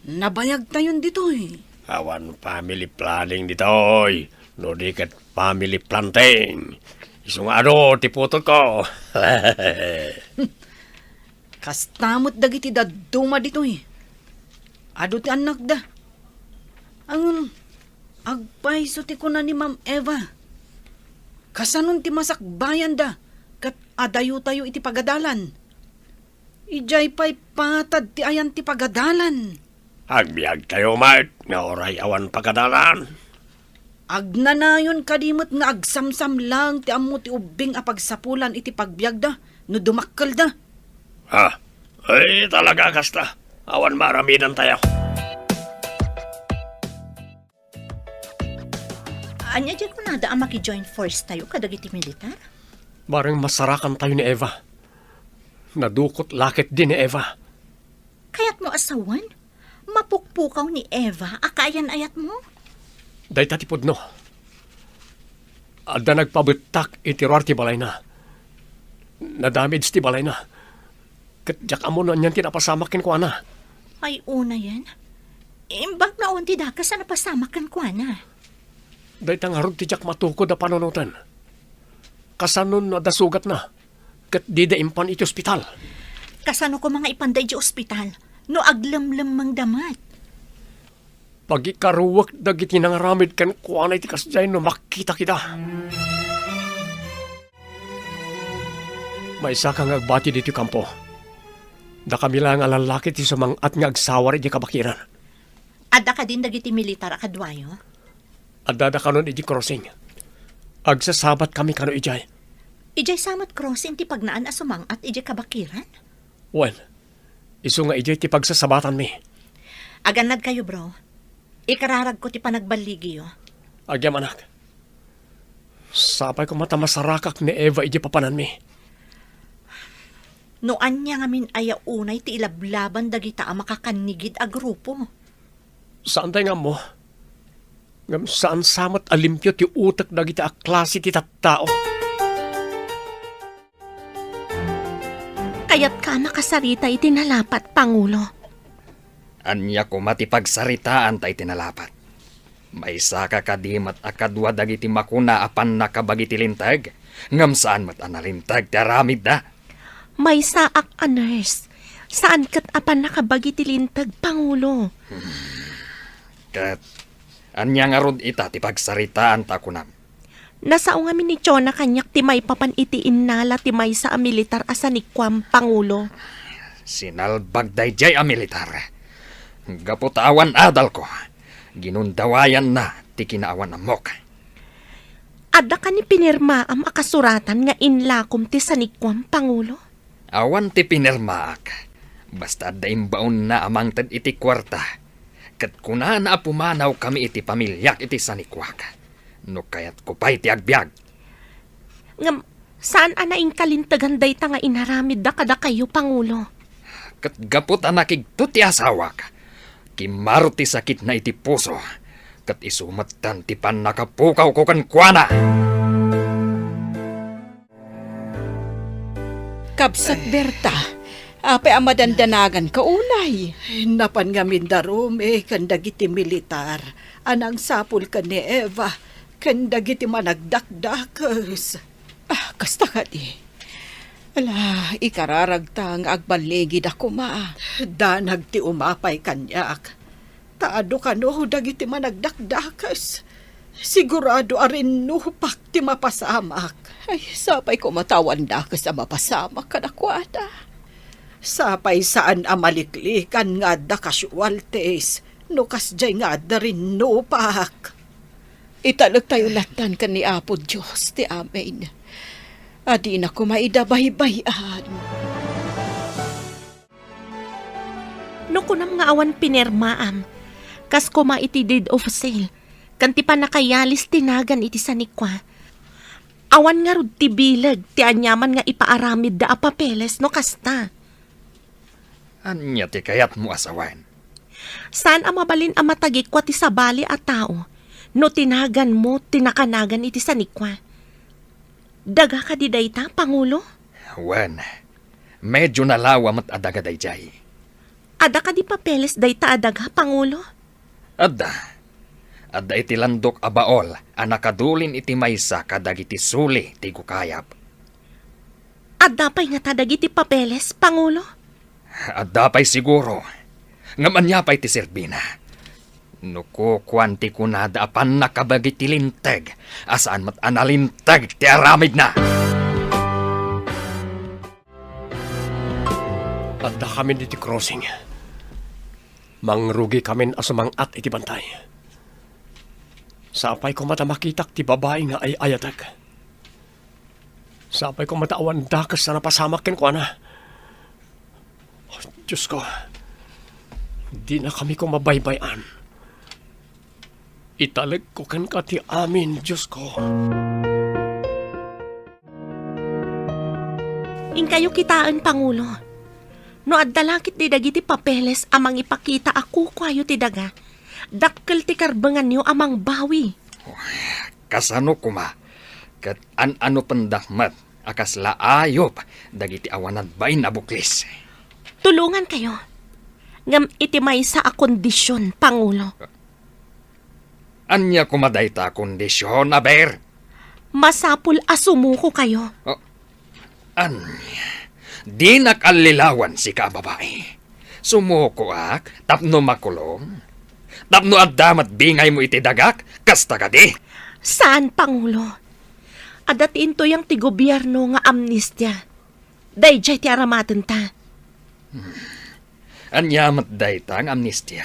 Nabayag tayon dito eh. Awan family planning ditoy. No di kat family planting. Isong ano, tiputot ko. Kastamot dagiti daduma dito eh. Ado ti anak da. Ang agpaiso ti ko na ni Ma'am Eva. Kasanon ti masakbayan da. Kat adayo tayo iti pagadalan. Ijay pa'y patad ti ayan ti pagadalan. Agbiag tayo, Mart. Nga oray awan pagkadalan. Agnanayon kadimot nga agsamsam lang ti ammo ti ubing a pagsapulan iti pagbiag da. No dumakkel da. Ha? Ay, talaga kasta. Awan maramidan tayo. Anya dyan ko nada ang maki-join force tayo kadagiti militar? Barang masarakan tayo ni Eva. Nadukot lakit din ni Eva. Kaya't mo asawan? Mapukpukaw ni Eva, akayan ayat mo? Day tatipod no. Adda nagpabutak itiruar ti balay na. Nadamage ti balay na. Katjak amo na niyan tinapasamakin ko ana. Ay, una yan. Imbag na unti da ka sa napasamakan ko na. Day tangarod ti jak matukod na panunutan. Kasanon na dasugat na. Kat di da impan iti ospital. Kasano ko mga ipanday di ospital? No aglamlam mang damat. Pag ikaruwak dagiti nangaramid kan kuanay ti kasjay no makita kita. May isa kang agbati dito kampo. Da kami lang alalaki ti sumang at nga agsawar iti kabakiran. Adda ka din dagiti militar akadwayo? Adda da kanon iti crossing. Agsasabat kami kano ijay. Ijay samat crossing ti pagnaan asumang at ijay kabakiran? Well, iso nga ijay ti pagsasabatan mi. Aganad kayo bro. Ikararag ko ti panagbaligi, Agyam anak. Sapay ko mata masarakak ni Eva iti papanan mi. Noan niya ngamin aya unay ti ilablaban dagita a makakanigid a grupo. Saan tayo nga mo? Ngam saan samat alimpyo ti utak dagiti a klase ti tattao. Kayat ka makasarita iti nalapat, Pangulo. Anya ko matipagsaritaan tay tinalapat. May saka kadimat akadwa dagiti makuna apan nakabagiti lintag. Ngam saan mat analintag ti aramid da. May saak a nurse. Saan kat apan nakabagi tilintag, Pangulo? Kat, anya nga rod ita ti pagsaritaan ta kunam. Nasao nga ni Chona kanyak ti may papan iti innala ti may sa militar asanikwam, Pangulo. Sinalbag dayjay a militar. Gaputawan adal ko. Ginundawayan na ti kinaawan amok. Ada ka ni pinirma am akasuratan nga inlakom ti sanikwam, Pangulo? Awan ti pinirmaak. Basta da imbaon na amang tad iti kwarta. Kat kuna na pumanaw kami iti pamilyak iti sanikwak. No kayat ko pa iti agbyag. Ngam, saan anaing kalintagan day ta nga inaramid da kada kayo, Pangulo? Kat gapot anakig to ti asawak. Kimaro ti sakit na iti puso. Kat isumatan ti pan nakapukaw ko kan kuana. Kabsat Berta, apay ang madandanagan ka unay. Napan nga mindarom kan dagiti militar. Anang sapul ka ni Eva. Kan dagiti managdakdakas. Kasta ka di. Ala, ikararagtang agbaligid ako ma. Danag ti umapay kanyak. Taado ka no, dagiti managdakdakas. Sigurado arin nupak ti mapasamak. Ay, sapay ko matawan da ka sa mapasama ka na kwada. Sapay saan amaliklikan nga da kasualtes. Nukas jay nga da rin nupak. Italag tayo latan ka ni Apo Diyos, ti amen. Adi na ko maidabay-bayan. No kunam nga awan pinirmaam. Kas kuma iti deed of sale. Kanti pa nakayalis tinagan iti sanikwa. Awan nga rod ti bilag, ti anyaman nga ipaaramid da a papeles no kasta. Anya ti kayat mo asawan. Saan ang mabalin ang matagikwa ti sabali a tao? No tinagan mo, tinakanagan iti sanikwa. Daga ka di dayta, Pangulo? Wan, medyo nalawa mat adaga dayjay. Ada ka di papeles dayta adaga, Pangulo? Adda iti landok a baol, anakadulin iti maysa kadag iti suli ti kukayap. Ada pa'y nga tadag iti papeles, Pangulo? Adda pa'y siguro. Ngamanya pa'y ti Serbina. Nuko kwanti kunada apan nakabagi ti linteg. Asaan mat analinteg ti aramid na. Adda kami diti crossing. Mangrugi kami asumangat iti bantay. Sapay ko mata makitak ti babae nga ay ayatag. Sapay ko mata awan dakas na napasamak ken ko na. Oh, Diyos ko, di na kami ko mabaybayan. Italag ko kan ka ti amin, Diyos ko. Ingkayo kitaan, Pangulo. No addalakit di dagiti papeles amang ipakita ako kwayo ti daga. Dakkel ti karbangan niyo amang bawi. Kasano kuma? Kat ano pandakmat. Akas laayop. Dagiti awanan ba'y nabuklis. Tulungan kayo. Ngam iti may sa akondisyon, Pangulo. Anya kumaday ta kondisyon, aber? Masapul asumuko kayo. Anya, di nakalilawan si kababae. Sumuko ak, tapno makulong. Tapno at damat bingay mo iti dagak, kasta ka di. Saan, Pangulo? Adatiin to yung ti gobyerno nga amnistya. Dayjay ti aramaten ta. Anyamat daytang amnistya.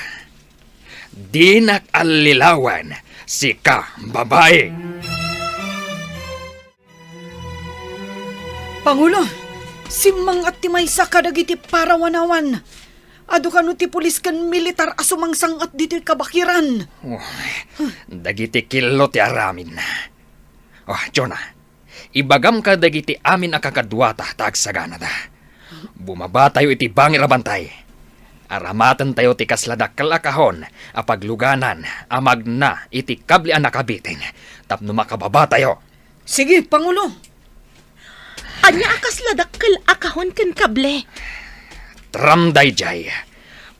Di nakalilawan si kababae. Pangulo, simang at timay sa kadagiti parawanawan. Ado ka no ti pulis kan militar asumangsang at dito'y kabakiran. Dagiti kilo ti aramin. Jonah, ibagam ka dagiti amin akakadwata tagsagana da. Bumaba tayo iti bangir abantay. Aramatan tayo ti kasladak kalakahon, apagluganan, amag na iti kabli ang nakabitin. Tapno makababa tayo. Sige, Pangulo. Anya akas ladakkel akahon ken kable. Tramday jay.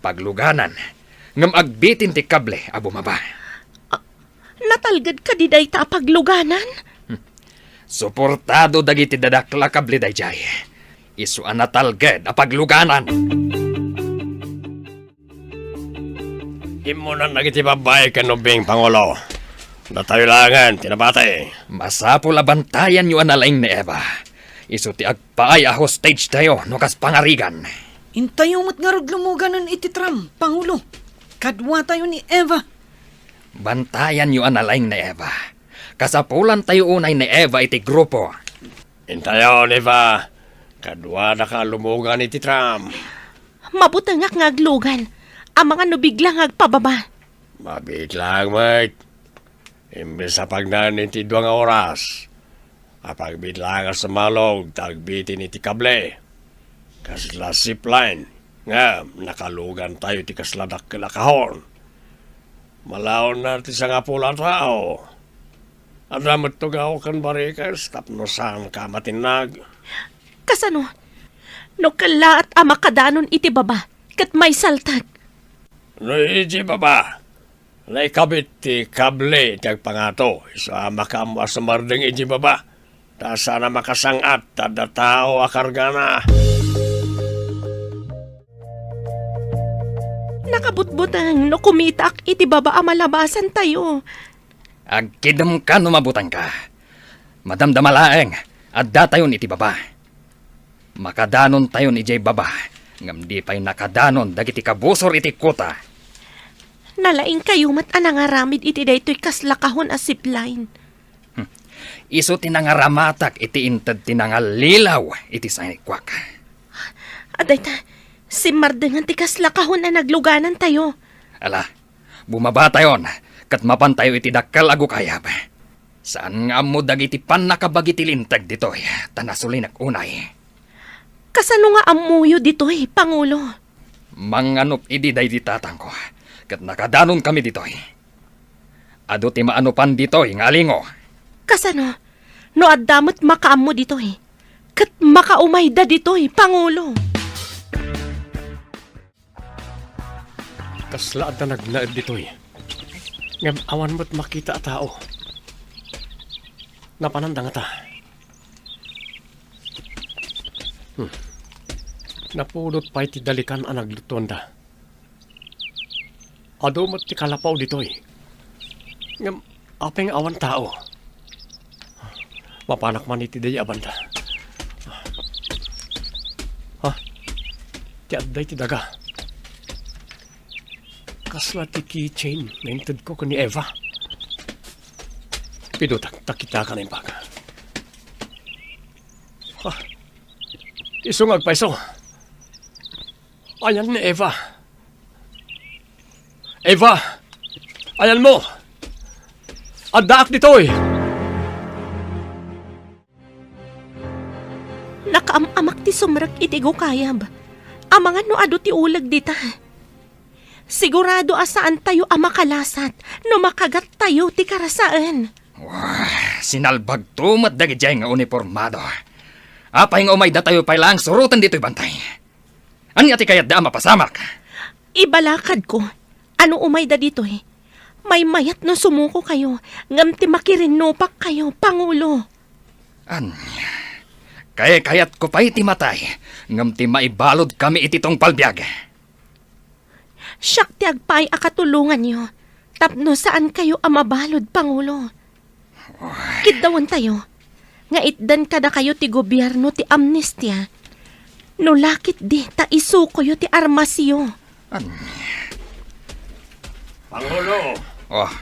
Pagluganan, ngam agbitin ti kable a bumaba. Natalgad ka di dayta pagluganan? Suportado dagiti dadakla kable day jay. Isu anatalged a pagluganan. Imo na nagitibabay ka no Bing Pangulo. Datayo langan, tinabatay. Masapul abantayan yu analaing ni Eva. Isu ti agpaay a hostage tayo no kas pangarigan. Intayo mo't nga rod lumuganan iti Tram, Pangulo. Kadwa tayo ni Eva. Bantayan yu analaing ni Eva. Kasapulan tayo unay ni Eva iti grupo. Intayo, Eva. Kadwa na ka lumugan iti Tram. Mabuta nga ngaglugan. Ang mga nubiglang agpababa. Mabit lang, mate. Imbes sa pagnan iti 2 oras. Apagbit lang sa malog, tagbitin iti kable. Kasla zipline. Nga, nakalugan tayo ti kasladak kalakahon. Malaon na ti sa nga pula tao. Adamot tugaw kan barikas, tapno saan ka matinag. Kasano? No kalaat ama kadanon iti baba. Kat may saltag. No, iji baba. Naikabit ti kable ti agpangato. Isa makamo asamardeng iji baba. Ta sana makasangat, tada tao akargana. Nakabutbutang no kumitak iti baba amalabasan tayo. Agkidam ka numabutan ka. Madamdamalaeng, adda tayon iti baba. Makadanon tayon ijay baba. Ngam di pa'y nakadanon dagiti kabusor iti kuta. Nalaing kayo mat anangaramid iti daytoy kaslakahon a zipline. Isu tinangaramatak iti inted tinangalilaw iti sanikwak. Aday ta, si Mardengan ti kaslakahon na nagluganan tayo. Ala, bumaba tayon, kat mapan tayo iti dakkal agu kayab. Saan nga mo dagiti pan nakabagiti lintag ditoy, tanasulinak unay. Kasano nga amuyo ditoy, Pangulo? Manganop idi day ditatang ko, kat nakadanon kami ditoy. Ado ti maanupan ditoy, ngalingo. Kasano? No addamot makaammo ditoy. Kat makaumayda ditoy, Pangulo. Kaslaad na naglaad dito'y. Ngam awan mo't makita a tao. Napananda nga ta. Napulot pa iti dalikan ang naglutonda. Ado mo't ti kalapaw dito'y. Ngam apeng awan tao. Mapanak man iti day abanda. Ti adday ti daga. Kasla ti keychain na inted ko ni Eva. Pidutak takita ka na yung baga. Isungag pa iso. Ayan ni Eva. Eva! Ayan mo! Addaak dito'y! Nakaamamak ti sumrak iti gukayab. Amangan no ado ti ulag dita. Sigurado asaan tayo amakalasat no makagat tayo ti karasaan. Sinalbag tumat dagijay nga uniformado. Apay nga umay da tayo pay lang surutan dito'y bantay. Ani ati kayat da mapasamak? Ibalakad ko. Ano umay da dito eh? May mayat no sumuko kayo. Ngam ti makirinupak kayo, Pangulo. Anya, kayat ko pa'y ti matay. Ngam ti maibalod kami ititong palbiag. Siyak ti agpay akatulungan nyo. Tapno saan kayo amabalod, Pangulo? Kiddawan tayo. Nga itdan kada kayo ti gobyerno ti amnestia. No lakit di ta isuko yo ti armasyo. Pangulo! Oh,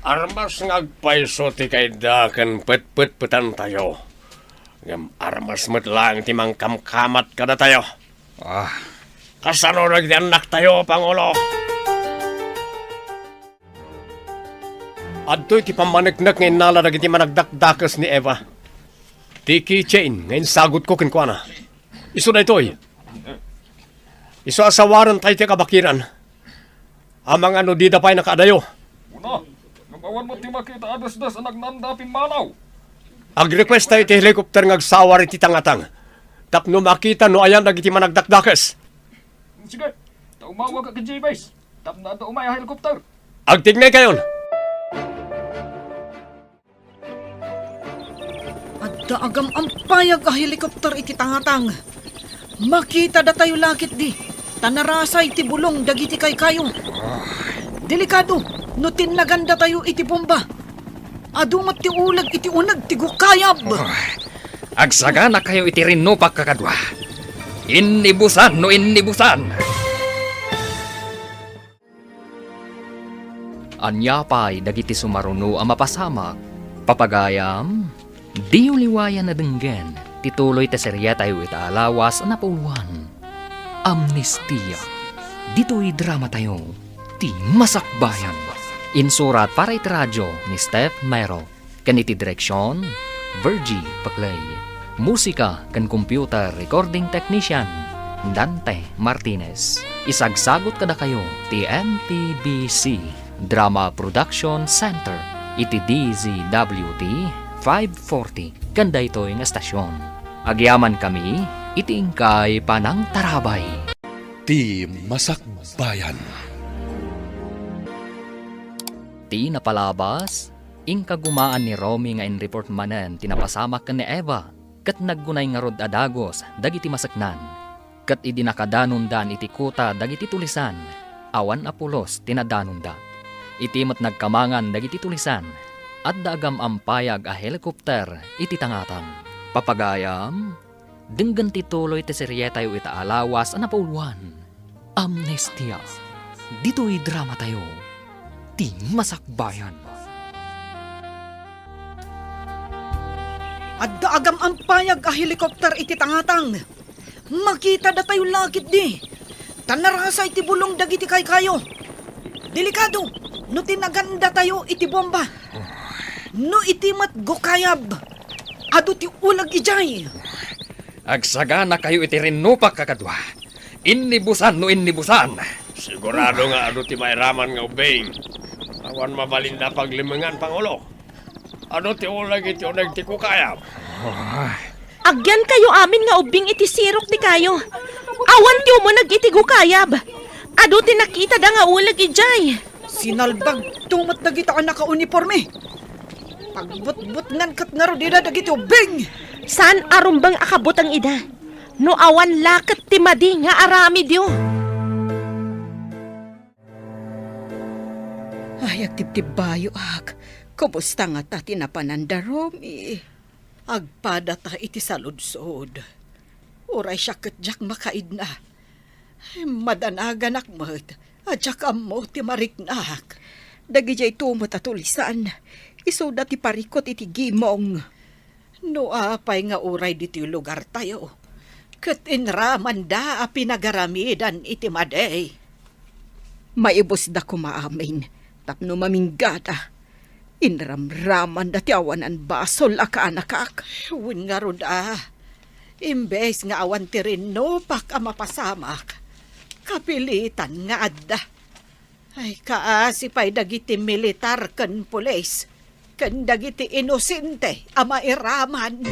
Armas ngagpaiso ti kayda kan pet-pet-petan tayo. Ngam armas met lang ti mangkamkamat kada tayo. Kasano nagdianak tayo, Pangulo? Adto iti pamanagnak ngayon nala iti managdakdakas ni Eva. Ti keychain ngayon sagot ko kinkwana. Iso na ito'y. Iso asawaran tayo ti kabakiran. Amang ano di dapay nakaadayo. Una, nagawan mo ti makita adas-das ang nagnandapin manaw. Ag-request tayo ti helicopter ngagsawar iti tangatang. Tapno makita no ayan nagiti managdakdakas. Sige, taumawa ka ka J-Base. Tap na ito umay helicopter. Agtignay kayon. Adda agam ang payag a helikopter iti tangatang. Makita da tayo lakit di. Tanarasay ti bulong dagiti kay kayo. Delikado, no tinaganda tayo iti bomba. Adumat ti ulag iti unag ti gukayab. Agsaga na kayo iti rinupak kakadwa. Innibusan no innibusan. Anyapay dagiti sumaruno ang mapasamak. Papagayam, di uliwayan na denggen. Tituloy ta serya tayo itaalawas na puluhan. Amnestia. Dito'y drama tayo. Ti Masakbayan. Insurat para iti radyo ni Steph Mero. Kaniti direksyon, Virgie Paclay. Musika kan computer recording technician, Dante Martinez. Isagsagot kada kayo ti MTBC Drama Production Center. Iti DZWT 540. Kanda ito yung estasyon. Agyaman kami, itingkay panang tarabay. Ti Masakbayan. Ti napalabas, ingkagumaan ni Romy nga in-report manen tinapasamak ka ni Eva, kat naggunay nga rod adagos, dagiti masaknan, kat idinakadanundan iti kuta dagiti tulisan, awan apulos tinadanunda. Itimot nagkamangan dagiti tulisan, at dagam ampayag a helikopter iti tangatang. Papagayam, denggan tituloy ti serye tayo itaalawas na pauluan. Amnestia. Dito'y drama tayo. Ti Masakbayan. Adda agam ang payag a helikopter iti tangatang. Makita da tayo lakit di. Tanarasay iti bulong dagiti kay kayo. Delikado, no tinaganda tayo iti bomba. No itimat gukayab. Ado ti ulag ijay. Agsaga na kayo iti rinupak kakadwa. Innibusan no innibusan. Sigurado nga ano ti mairaman nga ubing. Awan mabalinda paglimengan, Pangulo. Ano ti ulag iti unag ti kukayab? Agyan kayo amin nga ubing iti sirok di kayo. Awan ti umunag iti gukayab. Ado ti nakita da nga ulag ijay. Sinalbag tumat na kita ka naka-uniforme. Pagbut-but ngan kat nga ro dida dagiti ubing. Saan arumbang akabot ang ida? No awan lakat ti madi nga arami diyo. Ay, agtibtibayo ak. Kumusta nga ta tinapananda, Romy? Agpada ta iti saludsod. Uray siya katjak makaid na. Madanagan akmat. Adjak amo ti mariknak. Dagijay tumot at tulisan. Iso dati parikot iti gimong. No apay nga uray diti lugar tayo. Kat inraman da a pinagaramidan iti maday. Maibos da kumaamin. Tapno maminggada. Inramraman dati awanan basol akaanakak. Win nga rod Imbes nga awan ti rin no pak a mapasamak. Kapilitan nga adda. Ay kaasipay dagiti militar ken pulis. Ken dagiti inosente a mairaman.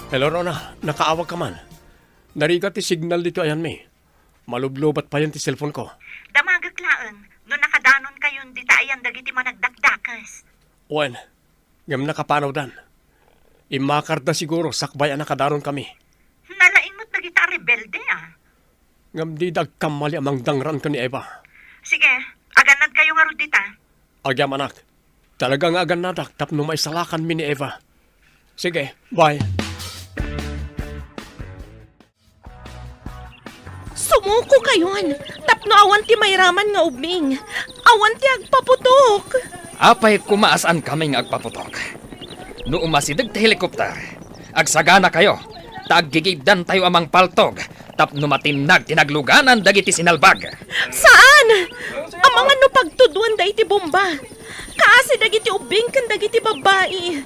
Hello, Rona. Nakaawag ka man. Narigat ti signal dito ayan mi. Malublobat pa yan ti cellphone ko. Damagak laeng, no nakadanon kayon di taayan dagiti managdakdakas. Wen, ngam nakapanaw dan. Imakar da siguro sakbay ang nakadaron kami. Nalaing mo't nagita rebelde Ngam di dagkamali amang dangran ka ni Eva. Sige, aganad kayo nga rudita. Agyam anak, talagang aganadak tapno may salakan mi ni Eva. Sige, bye. Sumuko kayon. Tapno awan ti mayraman nga ubing. Awan ti agpaputok. Apay kumaasan kaming agpaputok. No umasidag ti helikopter. Agsagana kayo. Taggigibdan tayo amang paltog. Tapno matinag tinagluganan dagiti sinalbag. Saan? Ang mga no pagtuduan da iti bomba. Kaasi dagiti ubing kan dagiti babae.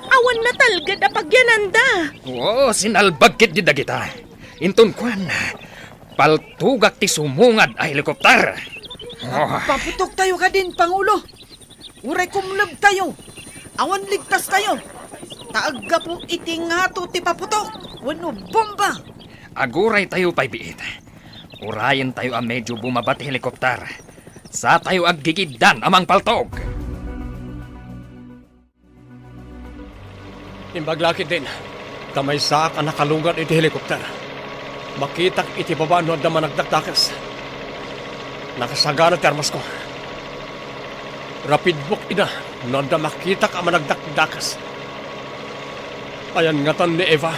Awan na talga da pagyananda. Oo, sinalbag kit di dagita. Intun kwan, paltugak ti sumungad a helikopter. Oh, Paputok tayo ka din, Pangulo. Uray kumlab tayo. Awan ligtas tayo. Taagga po itingato ti paputok. Wano bomba. aguray tayo pa'y biit. Urayan tayo ang medyo bumabat ti helikopter. Sa tayo aggigiddan amang paltog. Imbaglakit din. Tamay sa ka nakalungan iti helikopter. Makitak iti baba no da managdakdakas. Nakasagana ti armas ko. Rapid book ina no da makita ka managdakdakas. Ayan nga tan ni Eva.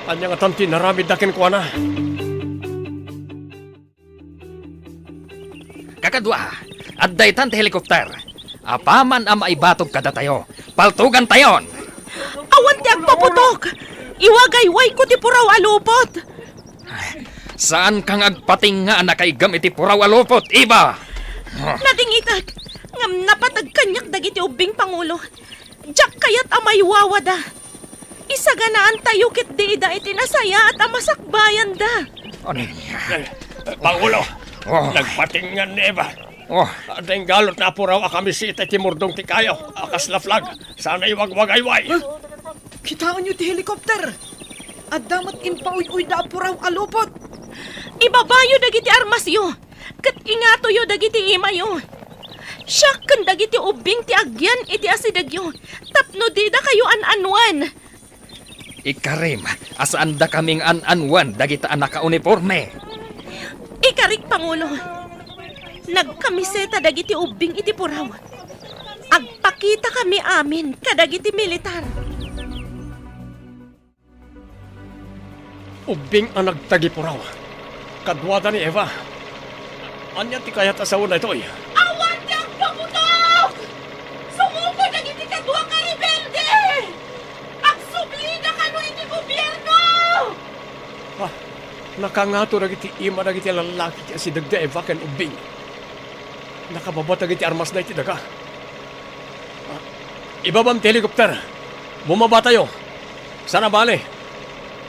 Anya nga tan tinaramid dakin ko na. Kakadwa, at daytan ti helikopter. Apaman ang maibatog kada tayo. Paltugan tayon. Awan ti agpaputok! Iwagayway ko ti puraw alupot! Saan kang agpating nga nakaigam iti puraw alupot, iba? Nadingitag! Ngam napatag kanyak dagiti ubing pangulo. Diyak kayat amay wawada. Isaganaan tayo kit di da iti nasaya at amasakbayan da. Ano? Pangulo, Oh. nagpatingan ni Eva. Oh, Adeng galot na puraw akami si iti timurdong ti kayo. Akas na flag. Sana iwagwagayway. Kitaan nyo ti helikopter. At damat inpauy-uy da puraw alupot. Ibabayo dagiti armasyo. Kat ingato yo dagiti imayo. Siyak kan dagiti ubing ti agyan iti asidagyo. Tapno di da kayo an-anwan. ikarim, asaan da kaming an-anwan dagita anak ka uniforme. Ikarik pangulo. Nagkamiseta dagiti ubing iti puraw. Agpakita kami amin kadagiti militar. Ubing ang nagtagi puraw. Kadwada ni Eva. Anya ti kayat asawa na ito eh. Awan di ang pamutok! Sumuko dagiti kadwa ka rebelde! Agsublida kano iti gobyerno! Ah, nakangato na giti ima na giti lalaki ti asidagda Eva ken ubing. Nakababa na giti armas na iti daga. Ah, ibabam ti helikopter. Bumaba tayo. Sana bale.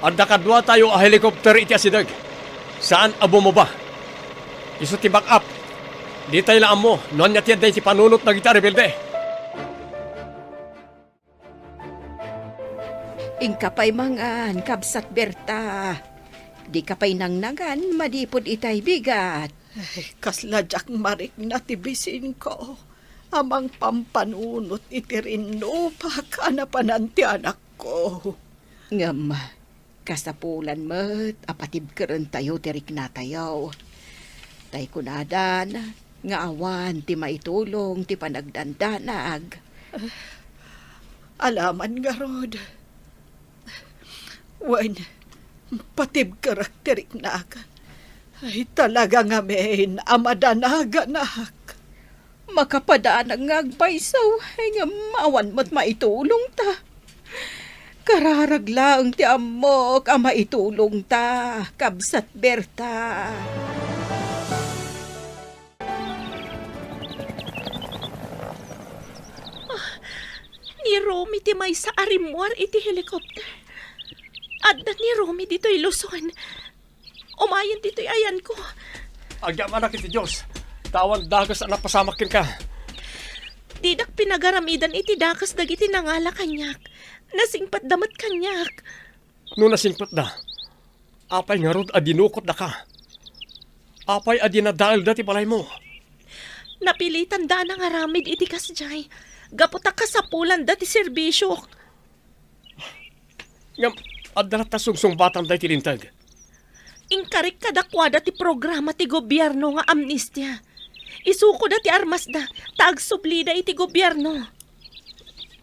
Adda kadwa tayo a helikopter iti asidag. Saan a bumaba? Iso ti back up. Di tayo laan mo. Noon niya tiyan tayo si panunot na gita rebelde. Ingkapay mangan, kabsat Berta. Di kapay nangnagan, madipod itay bigat. Ay, kasladyak marik na tibisin ko. Amang pampanunot iti rinno pakanapanan ti anak ko. Ngam, kasapulan mo't apatib keren tayo tirik na tayo. Tay kunadan, nga awan ti maitulong ti panagdandanag. Alaman nga rod. Wan, patib karakterik na ka. Ay talaga nga men, amadanaga. Makapadaan ang ngagpaysaw, ay nga maawan mo't maitulong ta. Kararagla ang ti amok, ang maitulong ta, kabsat Berta. Ni Romy ti may sa arimwar iti helikopter. Adda ni Romy dito'y Luzon. Umayan dito'y ayan ko. Agyaman na kiti Diyos. Tawan dagas ang napasamakin ka. Didak pinagaramidan iti dakas dagiti nangala kanyak. Nasingpat damat kanyak. Nung nasingpat na, apay nga rod adinukot na ka. Apay adinadaal dati balay mo. Napilitan da nang aramid iti kasjay. Gaputa kasapulan dati serbisyo. Ngam, adalat na sungsung batang day tilintag. Ingkarik kadakwada ti programa ti gobyerno nga amnistya. Isuko da ti armas da, taag sublida iti gobyerno.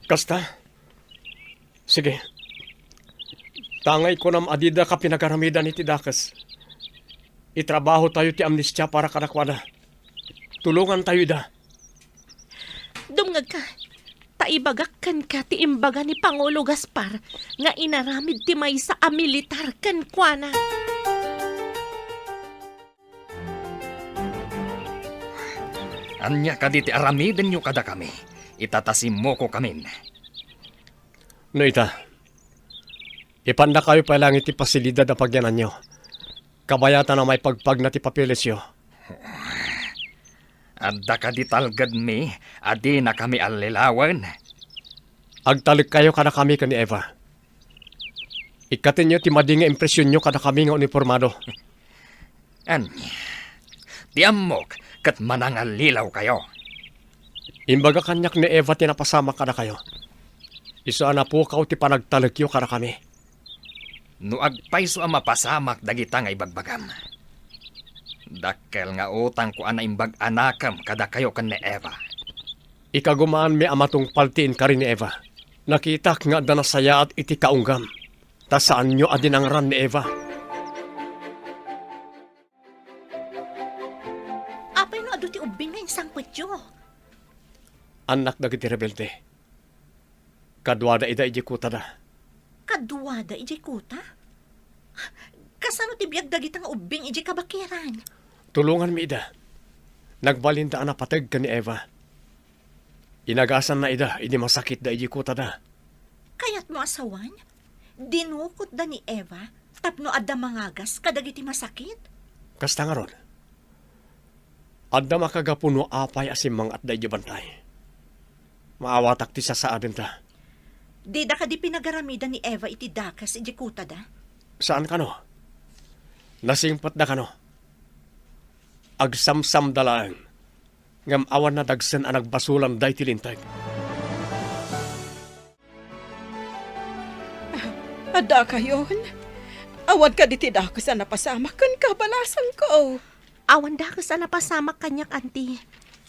Kasta? Sige. Tangay ko nam adida ka pinagaramidan iti dakas. Itrabaho tayo ti amnistya para kadakwada. Tulungan tayo da. Dumngag ka. Taibagak kan ka ti imbaga ni Pangulo Gaspar nga inaramid ti maysa a militar kan kuana. Anya kaditi aramiden nyo kada kami. Itatasim mo ko kamin. No ita, ipanda kayo pa lang iti pasilidad na pagyanan nyo. Kabayatan na may pagpag na ti papilis yo. Adda ka di talgad mi, adi na kami alilawan. Agtalik kayo kada kami ka ni Eva. Ikatin nyo ti madinga impresyon nyo kada kami nga uniformado. Anya, di amok kat manangalilaw kayo. Imbaga kanyak ni Eva tinapasama kada kayo. Iso na po kao ti panagtalikyo kada kami. No agpayso ang mapasamak dagita nga ibagbagam. Dakkel nga utang ko ana imbag anakam kada kayo kan ni Eva. Ikagumaan mi amatong paltiin ka rin ni Eva. Nakitak nga da nasaya at iti kaunggam. Ta saan nyo adinangran ni Eva? Apay no adu ti ubing nga insangpet yo. Anak dagiti rebelde. Kadwada ida ijikuta da. Kaduwada ijay kuta? Kasano ti biyag dagita nga ubing ijay kabakiran? Tulungan mi ida. Nagbalinda na patag ka ni Eva. Inagasan na ida, ini masakit da ijikuta da. Kayat mo asawan? Dinukot da ni Eva, tapno adda mangagas kadagiti masakit? Kasta nga ron. Adda makagapuno apay asimang at da bantay. Maawatak ti sa aden ta. Di da ka di pinagaramida ni Eva iti dakas ijay kuta da? Saan ka no? Nasingpat da ka no? Agsamsam dalaan. Ngam awan na dagsen ang nagbasulang day tilintag. Ada kayon? Awad ka diti dako sa napasama kan kabalasan ko. Awan da ka sa napasamak kanyak, anti.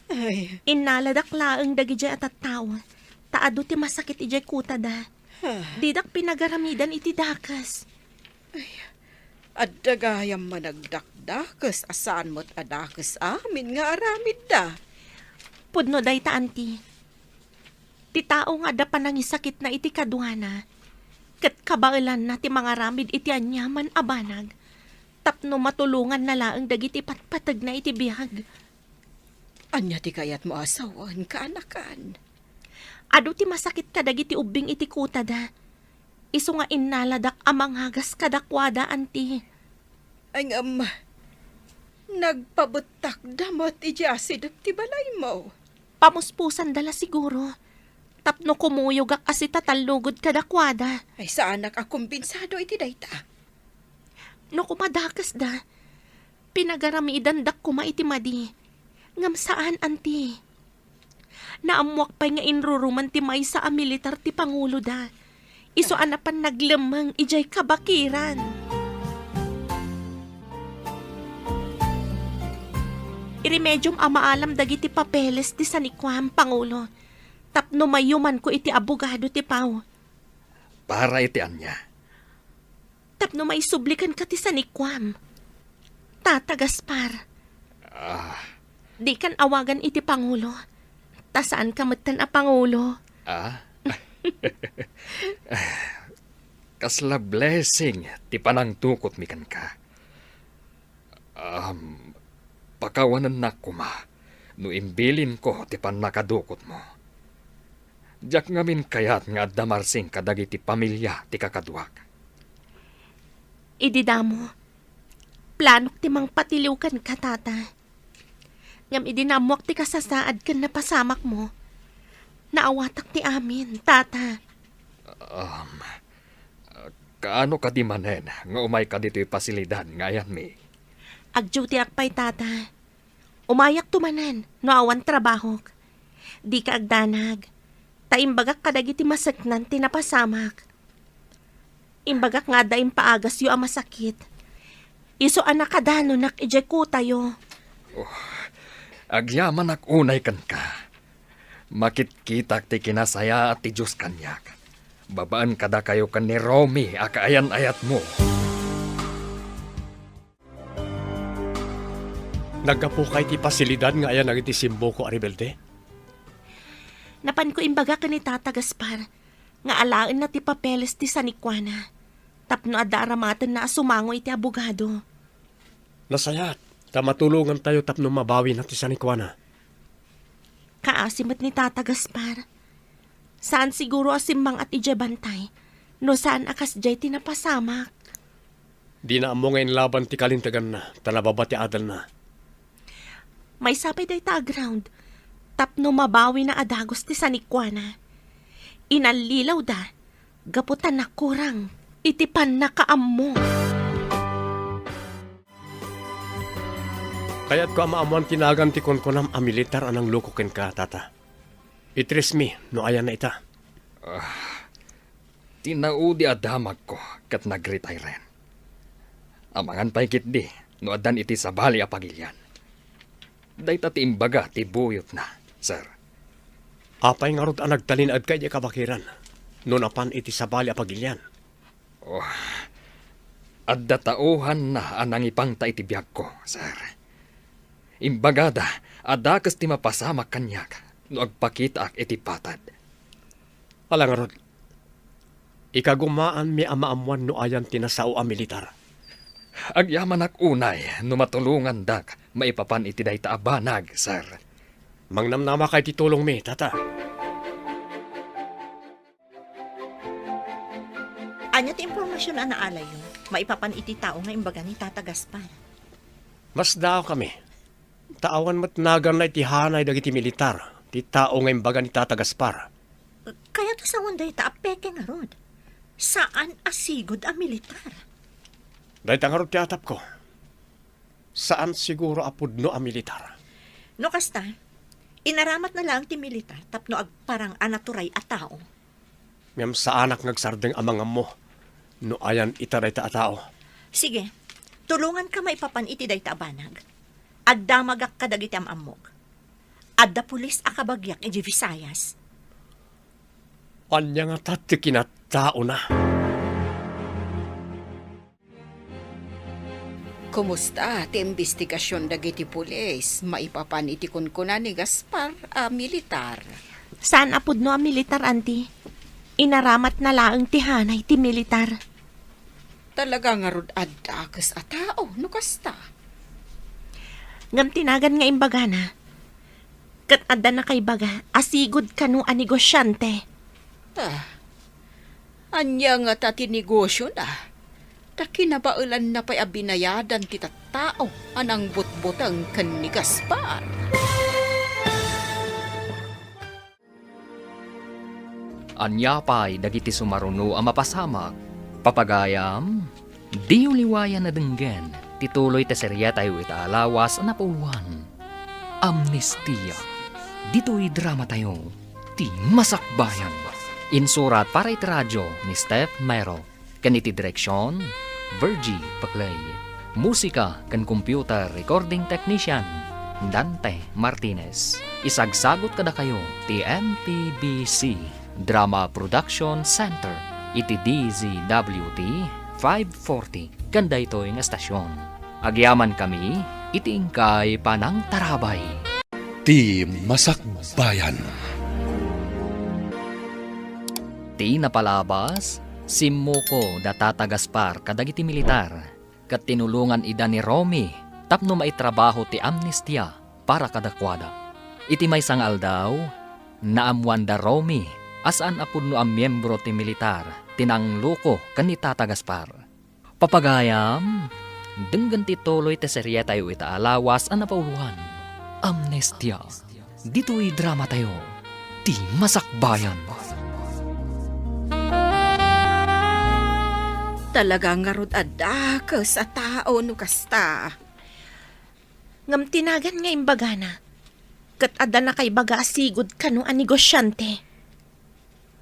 Ay, Inaladak laeng dagiti at tawa. Taado ti masakit ijay kuta da. Didak pinagaramidan iti dakas. adda gayam managdakdakas asaan mo't adakas amin nga aramid da. Pudno day ta, anti. Ti tao nga da panangisakit na iti kadwana. Kat kabailan na ti mga ramid iti anyaman abanag. Tapno matulungan na laeng dagiti patpatag na iti bihag. Anya ti kayat mo asawan kaanakan. Ado ti masakit ka dagiti ubing iti kuta da. Iso nga inaladak amang hagas kadakwada, anti. Ay nagpabutak damot iti asid ti balay mo. Pamuspusan dala siguro. Tapno kumuyog ak asita talugod kadakwada. Ay sa anak akumbinsado iti dayta. No kumadakas da. Pinagaramidan dak kuma iti madi. Ngam saan, anti? Naamuak pa'y nga inruruman ti maysa a militar ti Pangulo da. Iso anapan naglemang ijay kabakiran. Iremedyum amaalam dagiti papeles ti Sanikwam, Pangulo. Tapno mayuman ko iti abogado ti Pau. Para iti anya. Tapno may sublikan ka ti Sanikwam. Tata Gaspar. Di kan awagan iti Pangulo. Ta saan ka matan a Pangulo? Kasla blessing, ti panangtukot mi kan ka. Pakawanan na kuma, no imbilin ko ti panakadukot mo. Diyak ngamin kayat nga damarsing kadagiti pamilya ti kakadwak. Ididamo. Planok ti mang patiliw kan ka, tata. Ngam idinamuak ti kasasaad kan napasamak mo. Naawatak ti amin, tata. Kaano ka di manen nga umay ka dito'y pasilidad ngayan mi? Agduty akpay, tata. Umayak tumanan, no awan trabahok. Di ka agdanag. Taimbagak kadagiti masaknan ti napasamak. Imbagak nga daim paagas yu ang masakit. Iso anak kadano nak ijeku tayo. Agyaman ak unay kan ka. Makitkitak ti kinasaya at ti Diyos kanyak. Babaan kada kayo kan ni Romy akaayan-ayat mo. Nagapukay ti pasilidad nga ayan nagiti simbo ko, Aribelde? Napan ko imbaga ka ni Tata Gaspar, nga alaan na ti papeles ti sanikwana. Tapno adda aramatan na asumango iti abogado. Nasayat, ta matulungan tayo tapno mabawi na ti sanikwana. Kaasimat ni Tata Gaspar. Saan siguro asimbang at ijabantay, no saan akas jay tinapasamak. Di na amo ngayon laban ti kalintagan na, talababa ti adal na. May sapay day ta ground, tapno mabawi na adagos ti sanikwana. Inalilaw da, gaputan na kurang, itipan na kaammo. Kaya't ko amaamuan tinagan ti konkonam a militar anang lukukin ka, tata. Itris mi, no ayan na ita. Tinaudi adamag ko kat nag-retire. Amangan paikit di, no adan iti sabali a pagilyan. Dayta ti imbaga ti buyot na, sir. Apay nga rod ang nagtalinad kay di kabakiran. No napan iti sabali a pagilyan. Adda tauhan na anang ipangta iti biyag ko, sir. Imbagada, adakas ti mapasamak kanyak no agpakita ak iti patad. Alang nga rod, ikagumaan mi amaamuan no ayan tinasao a militar. Agyaman ak unay no matulungan dak maipapan iti dayta abanag, sir. Mangnamnama kay titulong mi, tata. Anya ti impormasyon na naalay yun, maipapan iti tao nga imbaga ni Tata Gaspar. Mas daw kami. Taawan mat nagan na iti hanay dagiti militar. Ti tao nga imbaga ni Tata Gaspar. Kaya to sa wanday ta apeke nga rod. Saan asigod a militar? Dahil tangarot ti atap ko. Saan siguro apudno a militar? No kasta, inaramat na lang ti militar tapno agparang anaturay a tao. Ngam sa anak ngagsardeng amang mo. No ayan itaray ta a tao. Sige, tulungan ka maipapan iti dayta abanag. Adda magak kadagiti amamok. Adda pulis akabagyak iti Visayas. Anya nga tati kinatao na. Kumusta ti investigasyon dagiti pulis? Maipapan iti kunkunan ni Gaspar a militar. Saan apod no ang militar, auntie? Inaramat na laang tihanay ti militar. Talaga nga rod adda kas a tao, no kasta. Ngam tinagan nga imbaga na. Kat adda na kay baga, asigod kanu a negosyante. Anya nga ta tinegosyo na. Ta kinabaulan na pa'y abinayadan kita tao anang butbutang kan ni Gaspar. Anya pa'y dagiti sumaruno ang mapasamak. Papagayam, di uliwayan na denggen. Tituloy ta serya tayo itaalawas na puluhan. Amnestia. Dito'y drama tayo. Ti Masakbayan. Insurat para iti radyo ni Steph Mero. Kaniti direksyon, Virgie Paclay. Musika kan computer recording technician, Dante Martinez. Isagsagot kada kayo ti MTBC Drama Production Center. Iti DZWT 540 kanda ito'y nga estasyon. Agyaman kami, itiingkay panang tarabay. Ti Masakbayan. Ti napalabas, simuko da Tata Gaspar kadagiti militar, kat tinulungan ida ni Romy, tapno maitrabaho ti amnestia para kadakwada. Iti may sangal daw, naamuan da Romy, asaan apudno ang miyembro ti militar, tinangluko kan ni Tata Gaspar. Papagayam, denggan ti tuloy ti serya tayo itaalawas ang napauluhan. Amnestia. Dito'y drama tayo. Ti Masakbayan. Talaga nga rod adda kas a tao, no kasta. Ngam tinagan nga imbaga na. Kat adda na kay baga asigod kanu a negosyante.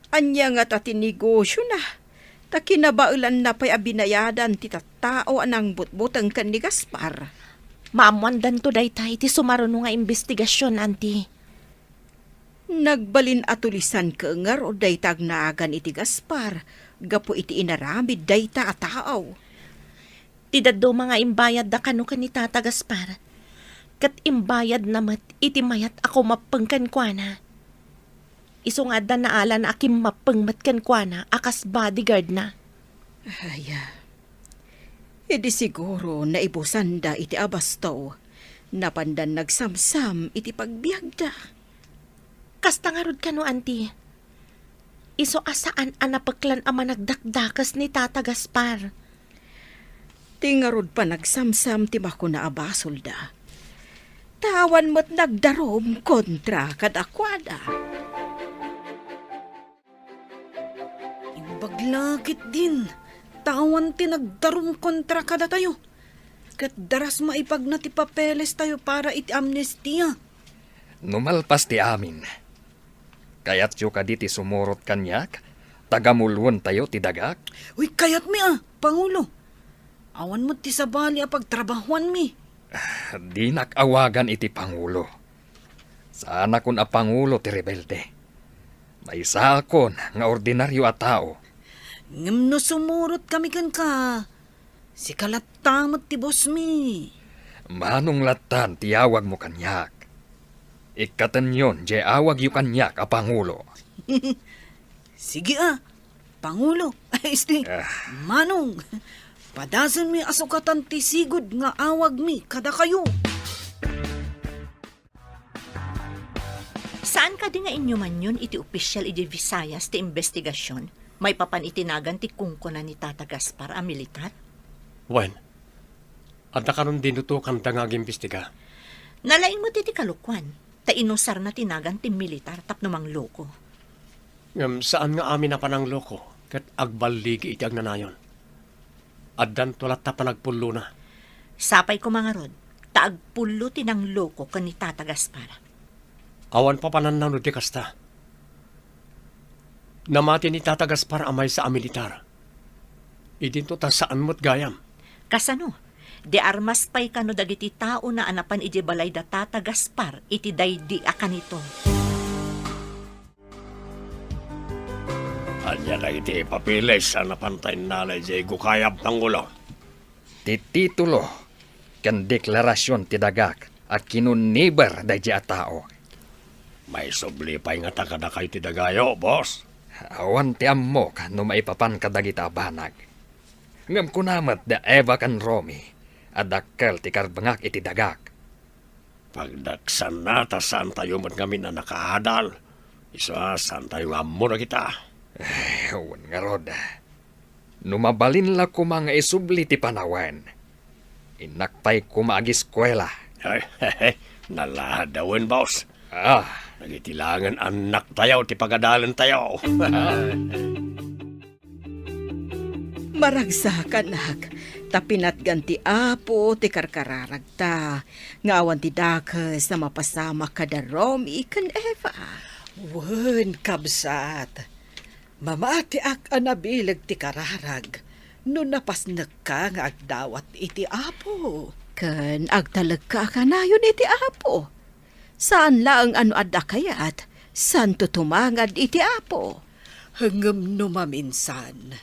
Anya nga ta tinegosyo na. Ta kinabaulan na pa'y abinayadan ti tao anang butbutang kan ni Gaspar. Maamuandan to daytay ti sumaruno nga investigasyon, auntie. Nagbalin atulisan ka nga ro daytag naagan iti Gaspar. Gapo iti inaramid dayta a tao. Tidaddo mga imbayad da kanu kan ni Tata Gaspar. Kat imbayad namat iti mayat ako mapengkan kwa na. Iso nga da naala na akim mapengmat kan kwa na akas bodyguard na. Ay, edi siguro na ibusanda iti abasto. Napandan nagsamsam iti pagbiag da. Kasta nga rod ka no, auntie. Iso asaan anapaklan ama nagdakdakas ni Tata Gaspar. Tingarod pa nagsamsam ti bako na abasol da. Tawan mo't nagdarom kontra kadakwada. Imbaglagit din. Tawan ti nagdarom kontra kada tayo. Kat daras maipag na ti papeles tayo para iti amnestia. Numalpas ti amin. Kaya't yu ka diti sumurot kanyak, tagamulwon tayo ti dagak. Uy, kayat mi Pangulo. Awan mo ti sabali pagtrabahuan mi. Di nakawagan iti Pangulo. Sana kun a Pangulo ti rebelde. May sakon nga ordinaryo a tao. Ngem no sumurot kami kan ka. Si kalatamot ti boss mi. Manong latan ti awag mo kanyak. Ikatan yon, di awag yu kanyak a Pangulo. Sige Pangulo. Ay, Manong. Padasan mi asukatan ti sigod nga awag mi kada kayo. Saan ka di nga inyo man yun iti opisyal iti Visayas ti investigasyon? May papan itinagan ti kungkuna ni Tata Gaspar a militar? Wen, at nakaroon dinutukan da nga gimbestiga. Nalain mo ti kalukwan. Ta inusar na tinagan ti militar tapno mang loko. Ngam saan nga amin na panang loko, kat agbaligi iti agnanayon. Addan tulat ta panagpulo na. Sapay ko mga rod, taagpulo tinang loko kan ni Tata Gaspar. Awan pa pananano di kasta. Namati ni Tata Gaspar amay sa militar. Idinto ta saan mo't gayam. Kasano? Di armas pay kano dagiti tao na anapan iti balay da Tata Gaspar iti daydi akanito. Anya na iti papilis sa napantay nalay jay gukayab Pangulo. Ti titulo, kan deklarasyon ti dagak at kinunibar da a tao. May subli pa'y nga takada kay ti dagayo, boss. Awan ti ammok no maipapan kadagita banag. Ngam kunamat da Eva kan Romy. Adakkel ti karbangak iti dagak. Pagdaksan na ta saan tayo man kami na nakahadal. Isa saan tayo amo na kita. Ewan nga rod. Numabalin la ko mga isubli ti panawen. Inakpay ko maagiskwela. Ay, nalahadawen, boss. Ah, Nagitilangan anak tayo, ti pagadalan tayo. Maragsakan tapinat ganti apo ti karkararag ta. Nga awan ti dakas na mapasama kada Romy kan Eva. Wen, kabsat. Mamati ak anabilag ti kararag. No napasnag ka nga agdawat iti apo. Kan agtalag ka kanayon iti apo. Saan lang ano adda kayat? San tutumangad iti apo? Hangam no maminsan.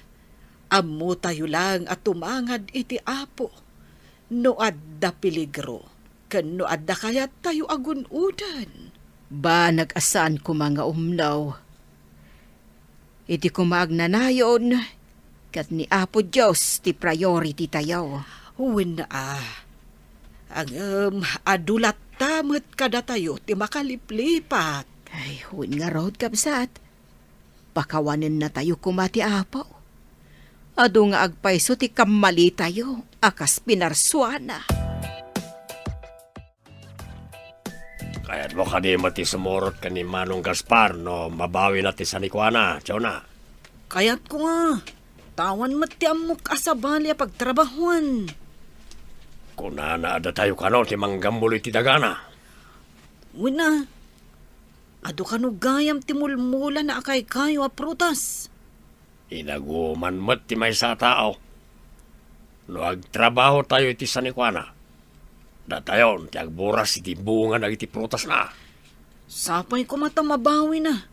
Ammo tayo lang at tumangad iti apo. No adda peligro. Kan no adda kayat tayo agunudan. Ba nag-asan ko mga umlaw? Iti kumagnanayon, kat ni Apo Diyos ti priority tayo. Uwin na Ang adulat tamot kada tayo ti makaliplipat. Ay, huwin nga road kabsat. Pakawanin na tayo kumati Apo. Ado nga agpaiso ti kamali tayo, akas pinarswana. Kaya't mo kanima ti sumurot ka ni Manong Gaspar, no mabawi na ti sanikwana, Chona. Kaya't ko nga, tawan mati amok asabali pagtrabahuan. Kuna na ada tayo kano ti manggambuloy ti dagana. Wina, ado kano gayam ti mulmula na akay kayo a prutas. Inaguman mo't ti may sa tao. No agtrabaho tayo iti sanikwana. Datayon, ti agburas iti bunga na iti prutas na. Sapay ko mata mabawi na.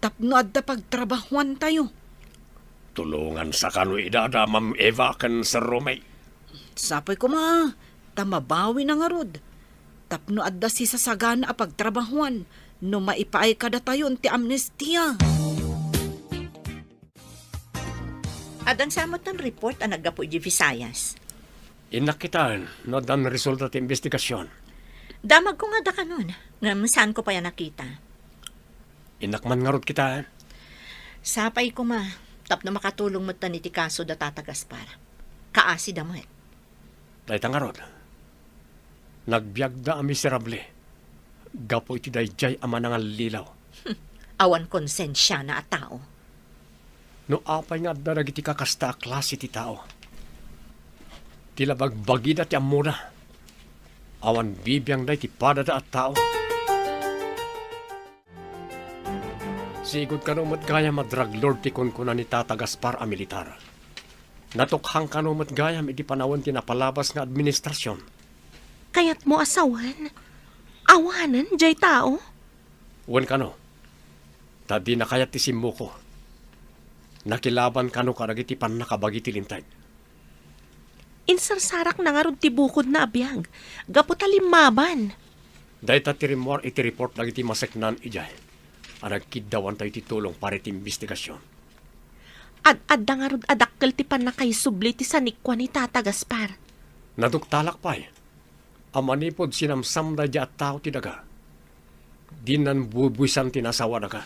Tapno adda pagtrabahuan tayo. Tulungan sa kano idada, Ma'am Eva kan Sir Romay. Sapay ko ma, tamabawi na nga rod. Tapno adda si sasagana a pagtrabahuan. no maipaay kada tayo ti amnestia. Adan samot ng report ang naggapo di Visayas. Inakitaan no dan resulta ti investigasyon. Damag ko nga da ka nun. Nga saan ko pa yan nakita. Inakman nga rod kita. Sapay ko ma. Tap na makatulong mo tan iti kaso da tatagas para. Kaasi da mo eh. Dahita nga rod. Nagbiag da ang miserable. Gapo iti dayjay ama nga lilaw. Awan konsensya na at tao. No apay nga da nagiti kakasta klase ti tao. Tila bagbagida ti amuna. Awan bibiyang da iti padada at tao. Sigod kanumot gaya madraglord ti kunkuna ni Tata Gaspar a militar. Natukhang kanumot gayam iti panawon ti napalabas nga administrasyon. Kayat mo asawan? Awanan, jay tao? Wen kano, tadi na kayat ti simmo ko. Nakilaban kano karagiti pan nakabagi ti lintay. Insarsarak na nga rod ti bukod na abiyag. Gapo talimaban. Dahita ti rimor iti report dagiti maseknan ijay. Anagkidawan tayo ti tulong para iti investigasyon. Ad-adda nga rod adakkel ti panakaisubli ti sanikwa ni Tata Gaspar. Naduktalak pa'y. Amanipod sinamsam da at tao ti daga. Di nan bubuisan tinasawa daga.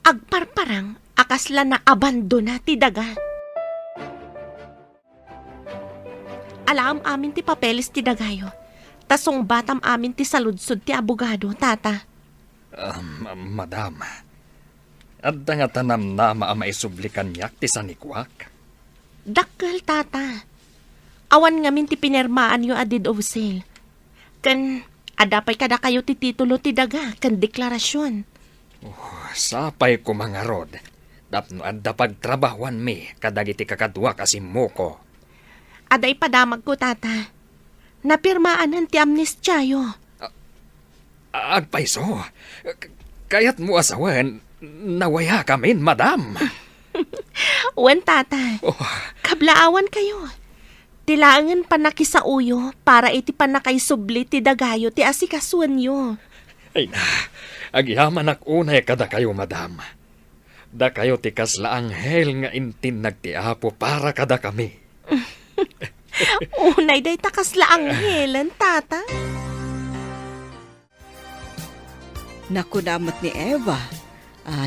Agparparang akasla na abandona ti daga. Alam amin ti papeles ti dagayo. Tasong batam amin ti saludsod ti abogado, Tata. Madam, adda nga tanam na maisublikan yak ti sanikwak. Dakkel, Tata. Awan ngamin ti pinermaan yo a deed of sale. Kan adapay kada kayo ti titulo ti daga kan deklarasyon. Sapay ko mga rod. Tapno adda pagtrabahuan mi kadagiti kakadwa kasimmo ko. Aday padamag ko, Tata. Napirmaanan ti amnestyayo. Agpaiso, kayat mo asawan, nawaya kamin, madam. Wen, Tata. Kablaawan kayo. Tilangan pa nakisauyo para iti panakaisubli ti dagayo ti asikasuan yo. Ay na, agyaman ak unay kada kayo, madam. Da kayo ti kasla anghel nga intin nagtiapo para kada kami. Unay day takasla anghelan, Tata. Nakunamat ni Eva.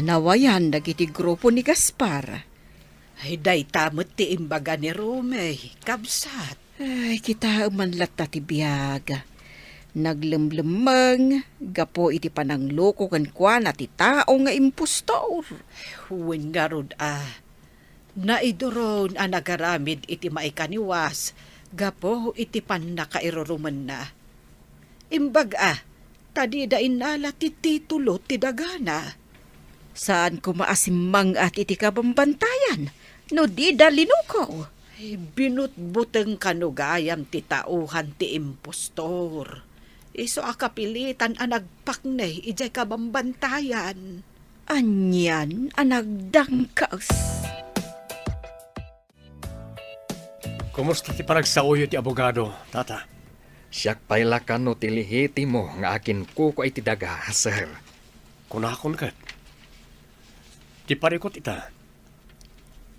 Nawayan dagiti grupo ni Gaspar. Ay, day tamot ti imbaga ni Rome. Kabsat. Ay, kita umanlat ta ti biyag. Naglemlemeng, gapo iti panangloko kan kwa na ti tao nga impostor. Huwin nga rod naidoron nagaramid iti maikaniwas. Gapo iti pan nakairuruman na. Imbag tadi da inala ti titulo ti dagana. Saan ko maasimang at iti kabambantayan? No di dalinuko. Ay, binutbuteng kanugayam ti tauhan ti impostor. Iso akapilitan nagpaknay ijay kabambantayan. Anyan anagdangkas. Kumusta ti panagsauyo ti abogado, Tata? Siyak pailakan no tilihiti mo nga akin kuko ay tidaga, sir. Kunakon kat. Ti parikot ita.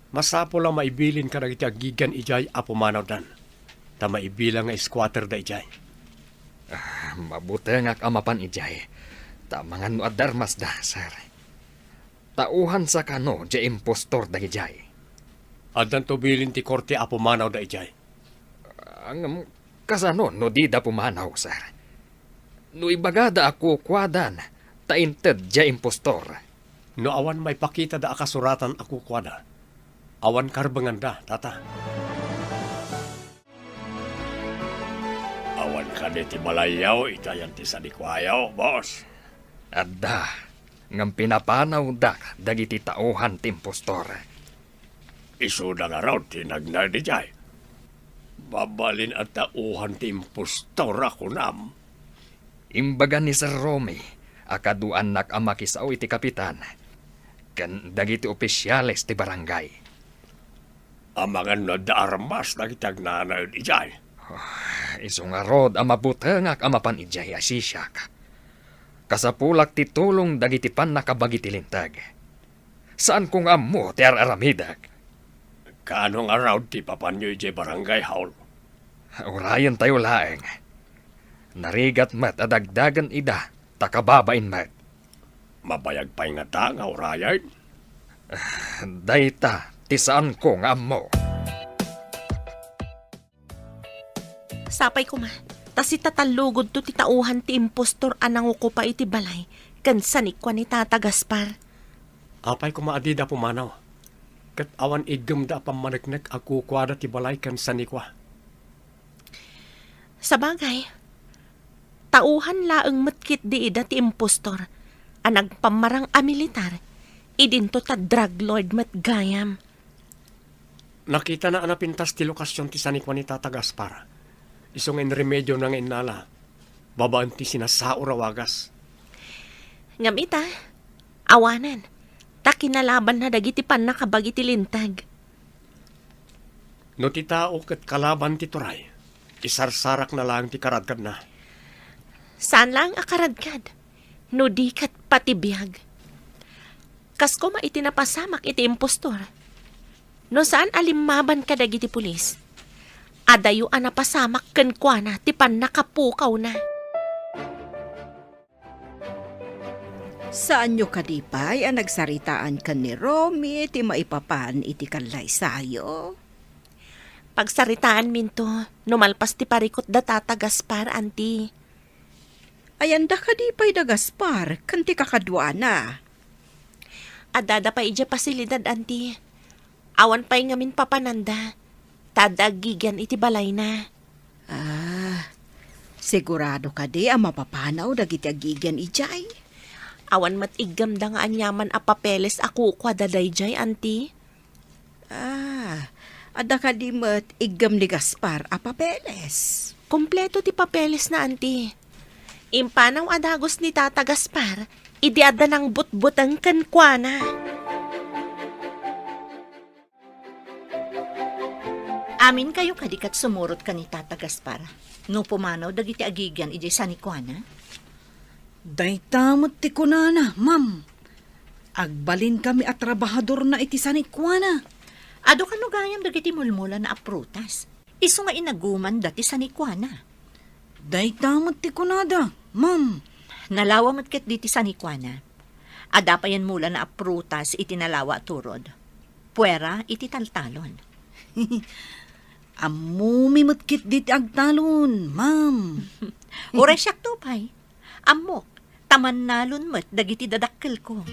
Masapo lang maibilin ka na iti agigan ijay apumanaw dan. Ta maibilang nga squatter da ijay. Mabuti nga kamapan ijay. Ta mga no adarmas da, sir. Tauhan sa kano, jay impostor da ijay. Adan tubilin ti korte apumanaw da ijay. Ang kasano, no di da pumanaw, sir. No ibagada ako kwadan, tainted jay impostor. No awan may pakita da akasuratan ako kwada. Awan karbangan da, Tata. Awan ka ti malayaw, itayan ti sanikwayaw, boss. Adda, ngam pinapanaw da, dagiti tauhan ti impostor. Iso na nga raw, tinagnay di jay. Babalin at tauhan ti impostor ako nam. Imbagan ni Sir Romy, akaduan nak amakisaw iti kapitan. Kan dagiti opisyales ti barangay. Amangan na da armas na kitagnanay di jay. Iso nga rod, amabutengak amapan ijay asisyak. Kasapulak ti tulong dagiti pan nakabagi ti lintag. Saan kung ammo ti aramidag? Kaanong araw ti papanyo iti barangay haul. Urayan tayo laeng. Narigat mat adagdagan ida, takababain mat. Mabayag pa'y nga ta nga urayan. Dayta, ti saan kung ammo. Sapay ko ma. Tas itatalugod to ti tauhan ti impostor anang uko pa iti balay. Kan sanikwa ni Tata Gaspar. Apay ko maadi da pumanaw. Kat awan igam da pamanagnak ako kwada ti balay kan sanikwa. Sa bagay, tauhan laeng matkit di ida ti impostor. Anag pamarang a militar. Idinto ta drug lord matgayam. Nakita na anapintas ti lokasyon ti sanikwa ni Tata Gaspar. Isong en remedyo ng inala. Babaan ti sinasao rawagas. Ngamita, awanan. Ta kinalaban na dagiti pan nakabagi ti lintag. No ti tao kat kalaban ti turay. Isarsarak na lang ti karadkad na. Saan lang akaradkad? No di kat patibiyag. Kas ko maitinapasamak iti impostor. No saan alimaban ka dagiti pulis? Adayo anapasamak ken kuana ti pan nakapukaw na. Saan nyo kadipay ang nagsaritaan ka ni Romy ti maipapan iti kanlay sayo? Pagsaritaan minto, numalpas ti parikot da Tata Gaspar, anti. Ayan da kadipay da Gaspar, kanti kakadwa na. Adada pa ija pasilidad, anti. Awan pa'y ngamin papananda. Tadagigan iti balay na. Sigurado ka di ang mapapanaw dagiti agigyan ijay. Awan matigam da nga anyaman a papeles ako kwa dadayjay, anti. Ada ka di mat igam ni Gaspar a papeles. Kompleto ti papeles na, anti. Impanaw adagos ni Tata Gaspar, idiada ng butbutang kankwana. Amin kayo kadikat sumurot ka ni Tata Gaspar. No pumanaw dagiti agigyan iti sanikwana. Daytamot ti kunana, ma'am. Agbalin kami at trabahador na iti sanikwana. Ado kano gayam dagiti mulmula na aprutas. Isu nga inaguman dati sanikwana. Daytamot ti kunada, ma'am. Nalawa matket diti sanikwana. Ada pa yan mula na aprutas iti nalawa turod. Puwera iti taltalon. Amumi matkit dit agtalon, ma'am. Oray siyak tupay. Amok, taman nalon mat dagiti dadakkel ko.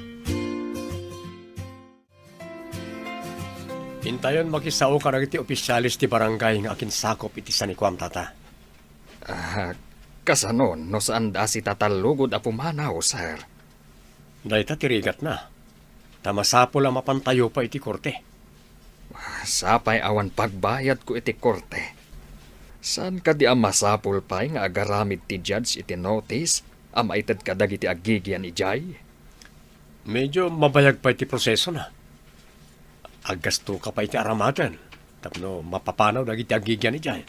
Intayon makisao ka na iti opisyalis ti barangay nga akin sakop iti sanikwam tata. Kasanon, no saan da si tatalugod a pumanaw, sir? Dayta tirigat na. Tamasapol ang mapantayo pa iti korte. Sapay awan pagbayad ko iti korte. Saan ka di ang masapul pa'y nga agaramid ti judge iti notice ang maitad ka dagiti agigyan ijay? Medyo mabayag pa iti proseso na. Agasto ka pa iti aramadan. Tapno mapapanaw dagiti agigyan ijay.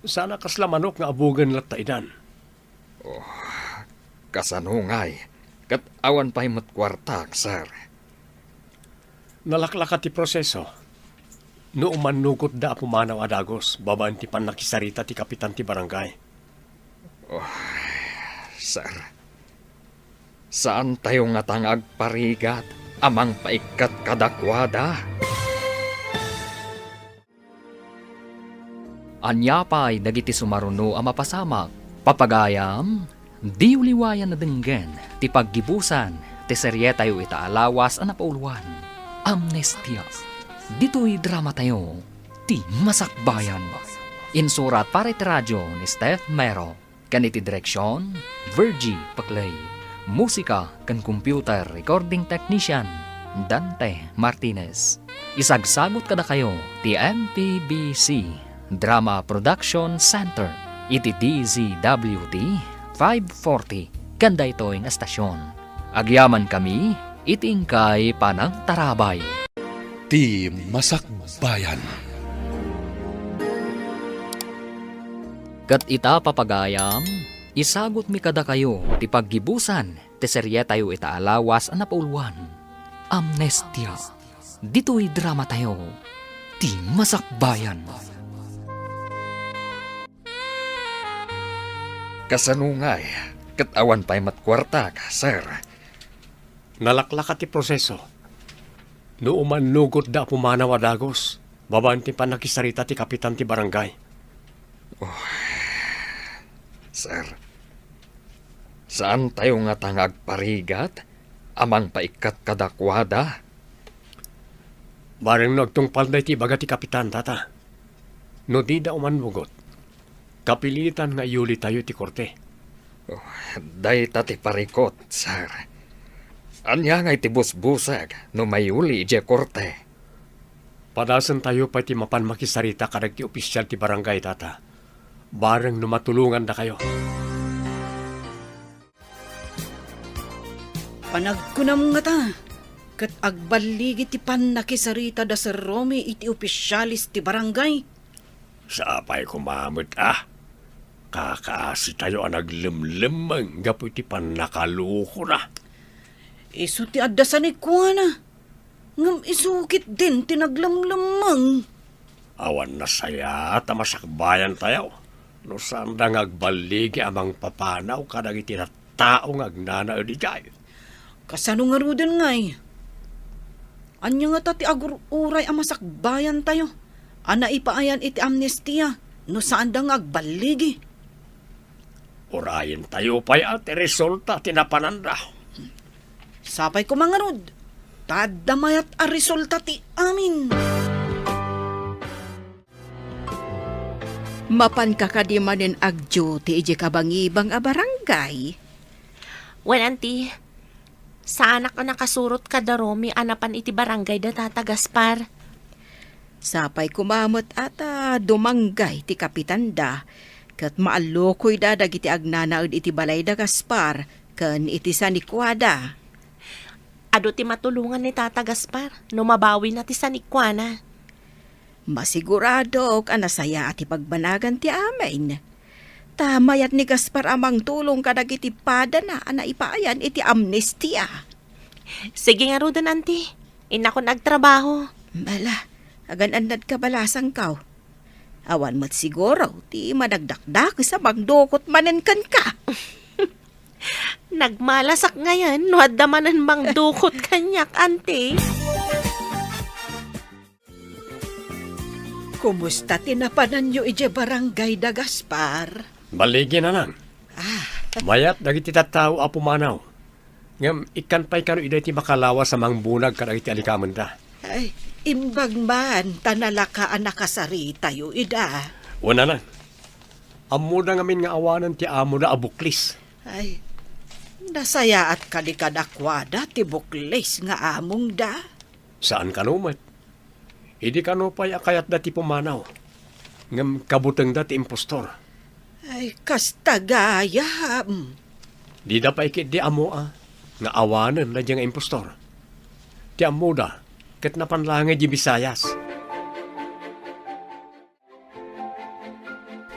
Sana kasla manok nga abugan lat taidan. Kasanungay, kat awan pa'y matkwartak, sir. Nalaklaka ti proseso. No umanukot da pumanaw adagos, babaan ti panakisarita ti kapitan ti barangay. Sir, saan tayo nga tangag parigat amang paikat kadakwada? Anyapay dagiti sumaruno ang mapasamak, papagayam, di uliwayan na denggen, ti paggibusan, ti seryetayo itaalawas ang napauluan. Amnestia. Dito'y drama tayo, ti Masakbayan. Insurat para iti radyo ni Steph Mero, kaniti direksyon, Virgie Paclay. Musika kan computer recording technician, Dante Martinez. Isagsagot kada kayo, ti MPBC Drama Production Center, iti DZWD 540, kanda ito'y estasyon. Agyaman kami, itingkay panang tarabay. Ti Masakbayan. Kat ita papagayam, Isagot mi kada kayo ti paggibusan ti serye tayo itaalawas a napauluan. Amnestia. Dito'y drama tayo. Ti Masakbayan. Kasanungay, katawan pa'y matkwarta ka, sir. Nalaklak ti proseso. No umanlugot da pumanaw adagos, babanti pa nakisarita ti kapitan ti barangay. Sir, saan tayo nga tangag parigat? Amang paikat kadakwada? Bareng nagtungpal na ti baga ti kapitan, tata. No di da umanlugot, kapilitan nga iuli tayo ti korte. Day tati parikot, sir. Anya nga itibus-busag no mayuli ije korte. Padasan tayo pa ti mapan makisarita kadag ti opisyal ti barangay, tata. Bareng no matulungan da kayo. Panagkunam nga ta. Kat agbaligi ti pan nakisarita da Sir Romy iti opisyalis ti barangay. Sapay kumamot Kakaasi tayo ang naglimlimang gapo iti pan nakaluko na. Isu ti addasan ni Kuana. Ngam isukit din ti naglamlamang. Awan na saya at masakbayan tayo. No saan da ngagbaligi amang papanaw kadag iti na taong agnana o di jay. Kasano nga ruden ngay? Anya nga tati agur-uray ang masakbayan tayo. Ana ipaayan iti amnestia. No saan da ngagbaligi. Urayin tayo pa'y at resulta tinapananda. Sapay ko mga rod. Tadamayat a resulta ti amin. Mapan kakadimanin agjo ti iji kabangibang a barangay. Wen, auntie, sa anak ko nakasurot ka da Romy, anapan iti barangay da Tata Gaspar. Sapay kumamot ata dumanggay ti kapitan da. Kat maalukoy da dagiti agnanaod iti balay da Gaspar. Kan iti sanikwada. Ado ti matulungan ni Tata Gaspar, no mabawi na ti sanikwana. Masigurado ka nasaya at ipagbanagan ti amin. Tamayat ni Gaspar amang tulong kadag iti pada na ana ipaayan iti amnestia. Sige nga rudan, auntie. Ina ko nagtrabaho. Bala, agan-anad ka balasang kaw. Awan mo't siguro, ti madagdakdak sa magdukot manenkan ka. Nagmalasak ngayon, no adamanan bang dukot kanyak, auntie. Kumusta tinapanan nyo ije barangay da Gaspar? Baligi na lang. Mayat dagiti tattao a pumanaw. Ngam ikan pa'y kano iday ti makalawa sa mangbunag kadag iti alikaman da. Ay, imbag man, tanalakaan nakasari tayo ida. Una na. Amo na ngamin nga awanan ti amo na abuklis. Ay, nasaya at kadikadakwada ti buklis nga among da. Saan ka numat? Hindi ka no pa'y akayat dati pumanaw. Ngam kabutang dati impostor. Ay, kastagaya. Di da pa ikit di amo nga awanan na diyang impostor. Ti amo da, kat napanlangay di Bisayas.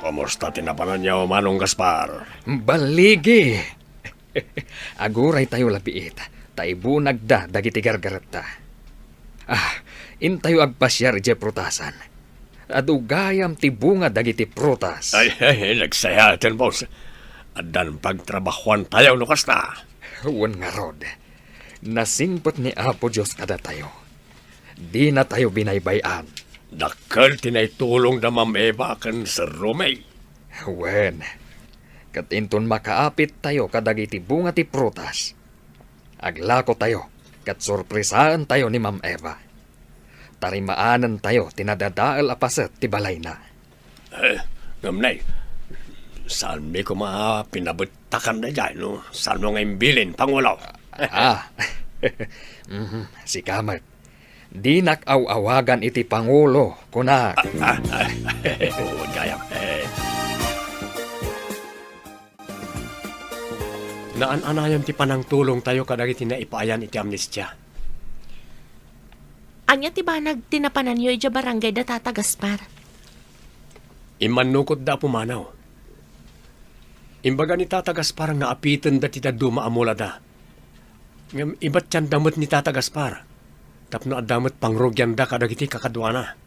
Kumusta tinapanan niya o Manong Gaspar? Baligi! Aguray tayo lapiit. Taibunag da dagiti gargarata. Intayo agpasyar ije prutasan. Adugayam ti bunga dagiti prutas. Ay, nagsayatan, boss. Adan pagtrabahuan tayo, lukas na. Huwag nga rod. Nasingpot ni Apo Diyos kada tayo. Di na tayo binaybayan. Dakal tinaitulong na Ma'am kan Sir Romay. Wen, katinton makaapit tayo kadagiti bunga ti prutas. Aglako tayo, kat sorpresaan tayo ni Ma'am Eva. Tarimaanan tayo, tinadadaal apaset ti balay na. Ngamnay, saan may pinabutakan na dyan, no? Saan mo ngayon bilin, Pangulaw? Si Kamat. Di nak-aw-awagan iti Pangulo, kunak. Huwag kaya. Naan-anayan ti panang tulong tayo kadagiti na ipaayan iti amnestia. Anya ti ba nagtinapanan nyo ija barangay da Tata Gaspar? Imanukot da pumanaw. Imbaga ni tatagas parang nga apitan da tita duma amula da. Ngam ibat yan damot ni tatagas par. Tapno adamot pangrogyan da kadagiti kakadwana.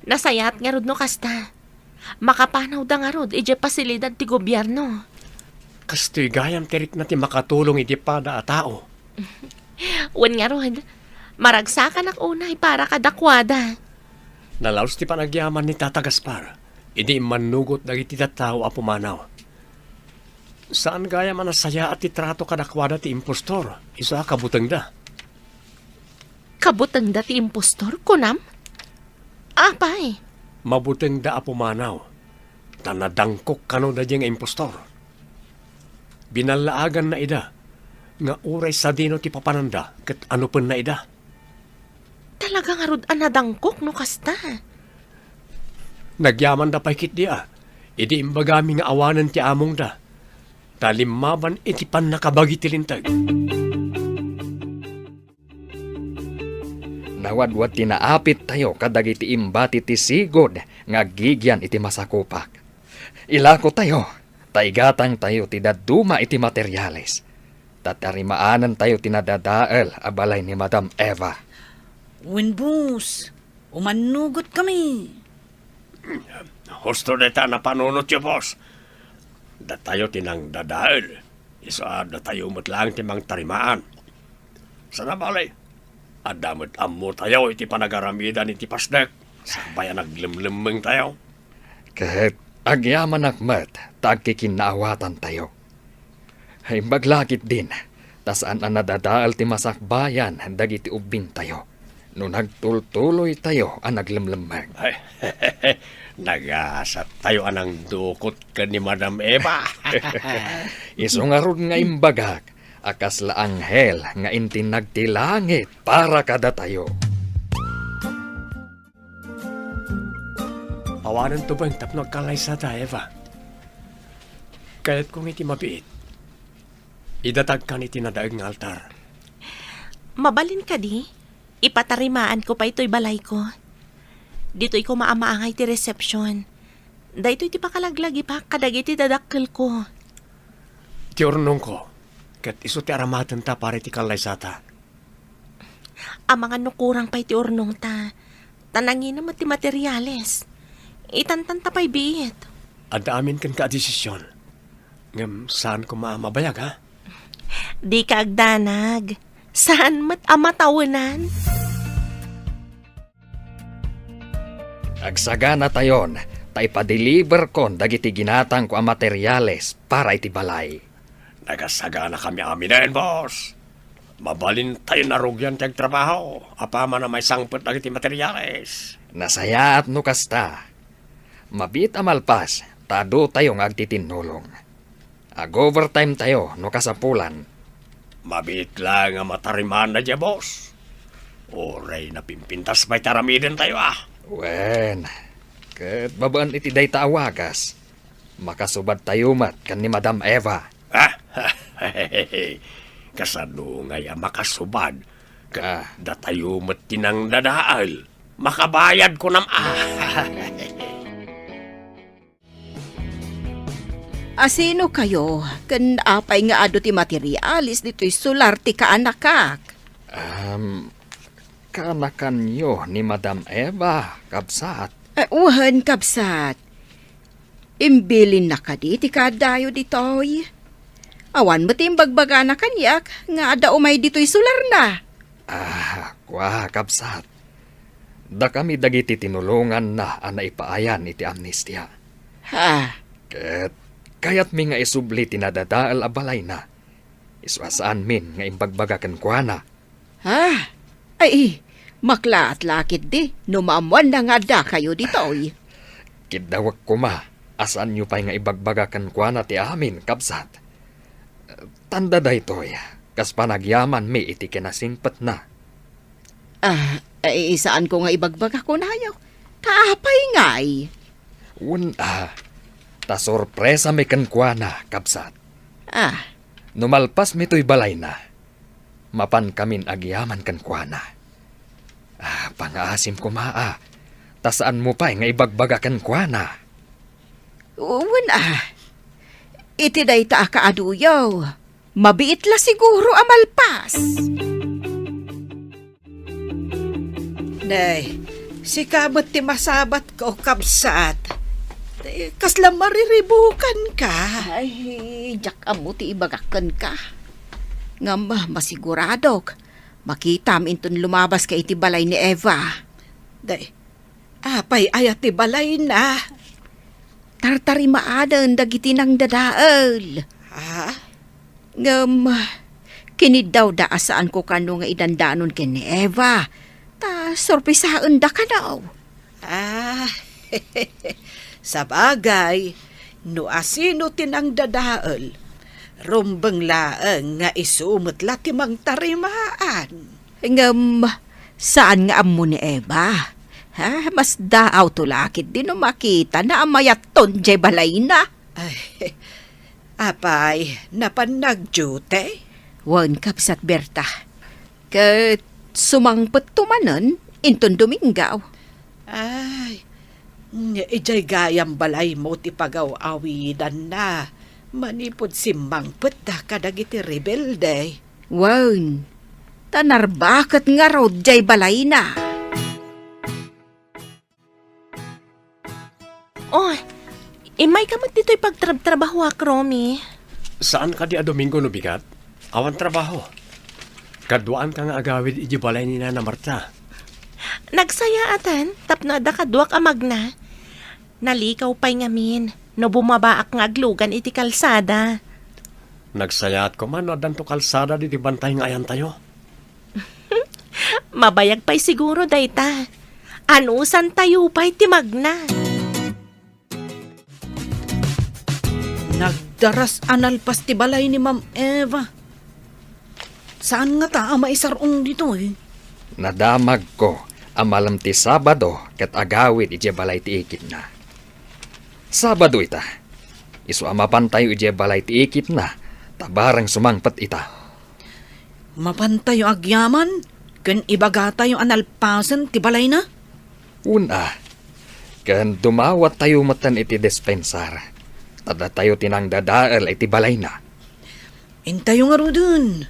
Nasayat nga rod no kasta. Makapanaw da nga rod, ije pasilidad ti gobyerno. Kastoy gayam terik na ti makatulong iti pada a tao. Wan nga rod, maragsakan ak unay para kadakwada. Nalaos ti panagyaman ni Tata Gaspar, idi manugot dagiti tattao a pumanaw. Saan gaya man asaya at itrato kadakwada ti impostor, isa kabuteng da. Kabutang dati impostor, kunam? Apay, Mabuteng da a pumanaw, tanadangkok kano da nga impostor. Binalaagan na ida, nga uray sa dino ti papananda, kat ano pen na ida. talaga nga rod anadangkok no kasta. Nagyaman da paikit dia, idi imbagami nga awanan ti among da. Talimaban iti pan nakabagi ti lintag. Nawadwad tinaapit tayo kadagiti imbati ti sigod nga gigyan iti masakupak. Ilako tayo, taigatang tayo ti daduma iti materyales. Tatarimaanan tayo tinadadael abalay ni Madam Eva. Winbus, umanugot kami. Husto deta na panunot yo, boss. Datayo tinang dadael. Isa datayo lang timang tarimaan. Sana balay. Adamot ammo tayo iti panagaramida iti pasdek. Sabayan naglimlimeng tayo. Kahit agyaman akmat, tagkikinaawatan tayo. Ay maglakit din, tasaan ang nadadaal ti masakbayan, dagiti ubing tayo. No nagtultuloy tayo ang naglimlimeng. Ay, nagasat tayo anang dukot ka ni Madam Eva. Isungarod nga imbagak, akas la anghel nga intinag ti langit para kada tayo. Awanan to bang tapnog kalay sa ta, Eva? Kaya't kung iti mabiit, idatag ka ni tinadaag ng altar. Mabalin ka di, ipatarimaan ko pa ito'y balay ko. Dito'y ko maamaangay ti reception. Dayto'y ti pakalaglagi pa kadagiti dadakkel ko. Ti ornong ko, kat iso ti aramatan ta para iti kalay sa ta. Ang mga nukurang pa iti urnong ta. Tanangin naman ti materyales. Itantan ta pa'y biit. Ada amin kan ka desisyon. Ngam saan ko mabayag, ha? Di ka agdanag. Saan mat amatawanan? Agsagana tayon, tay pa-deliver kon dagiti ginatang ko ang materyales para iti balay. Nagasagana kami amin boss. Mabalin tayo narugyan tiyag trabaho. Apama na may sangpot na iti materyales. Nasaya at nukasta. Mabit amalpas, tado tayong agtitinulong. Ag-overtime tayo no kasapulan. Mabit lang ang matariman na dya, boss. Oray na pimpintas may taramidin tayo, ah. Wen, ket babaan iti day taawagas. Makasubad tayo mat kan ni Madam Eva. Ah, kasano nga ya makasubad. Datayo mat tinang dadaal. Makabayad ko nam, Asino kayo? Kan apay nga ado ti materialis dito'y solar ti kaanakak. Kanakan nyo ni Madam Eva, kabsat. Uhan kabsat. Imbilin na ka di ti kadayo ditoy. Awan mo ti imbagbaga na kanyak nga ada umay dito'y solar na. Kwa kabsat. Da kami dagiti tinulungan na ang naipaayan iti amnestia. Ha? Kayat mi nga isubli tinadadaal abalay na. Iswasaan min nga imbagbagakan kwa na. Ha? Ay, makla at lakit di. Numamuan na nga da kayo ditoy. Kidawag ko ma, asaan nyo pa'y nga ibagbagakan kwa na ti amin, kabsat. Tanda da ito'y, kas panagyaman mi iti kinasingpat na. Ay, saan ko nga ibagbaga ko na yaw? Kaapay nga'y. Ta sorpresa mi kan kwa na, kabsat. Numalpas mi to'y balay na. Mapan kamin agyaman kan kwa na. Pangaasim ko ta saan mo pa'y nga ibagbagakan kwa na. iti day ta kaaduyaw. Mabiit la siguro amalpas. Nay, si kamot ti masabat ko kapsat. Kasla mariribukan ka. Ay, jak amo ti ibagakan ka. Ngam masiguradok. Makita minton lumabas ka iti balay ni Eva. Day, apay ayat ti balay na. Tartari maadan dagiti nang dadaal. Ha? Ngam, kinid daw daasaan ko kano nga idandanon ken ni Eva. Ta sorpresaan da ka daw. Ah, sa bagay, no asino tinang dadaal, rumbeng laeng nga isumot latimang tarimaan. Ngam, saan nga amo ni Eva? Ha, mas daaw tulakit din no makita na amayat ton jay balay na. Ay, apay, napanag-duty? Wan kapsat Berta. Kat sumangpet tumanan, inton Domingaw. Ay, ijay gayam balay mo ti pagaw-awidan na. Manipod simbangpet da kadagiti rebelde. Wan, tanarbakat nga raw jay balay na. Oh, imay kamot dito'y pagtrabaho ak, Romy. Saan ka di a Domingo no bigat? Awan trabaho. Kaduan ka nga agawid iji balay ni Nana Marta. Nagsaya atan, tapno da kaduak amag na. Nalikaw pa'y ngamin, no bumabaak nga aglugan iti kalsada. Nagsayat ko man adan to kalsada di bantay nga ayan tayo. Mabayag pa'y siguro dayta. Anusan tayo pa'y timagna. Nagdaras analpas ti balay ni Ma'am Eva. Saan nga ta maisarong dito eh? Nadamag ko amalam ti Sabado ket agawid ije balay ti ikit na. Sabado ita. Isu amapantayo ije balay ti ikit na. Tabarang sumangpet ita. Mapantayo agyaman, ken ibaga tayo analpasan ti balay na? Una, ken dumawat tayo matan iti dispensar. Tada tayo tinang dadaal iti balay na. Intayo nga ro dun.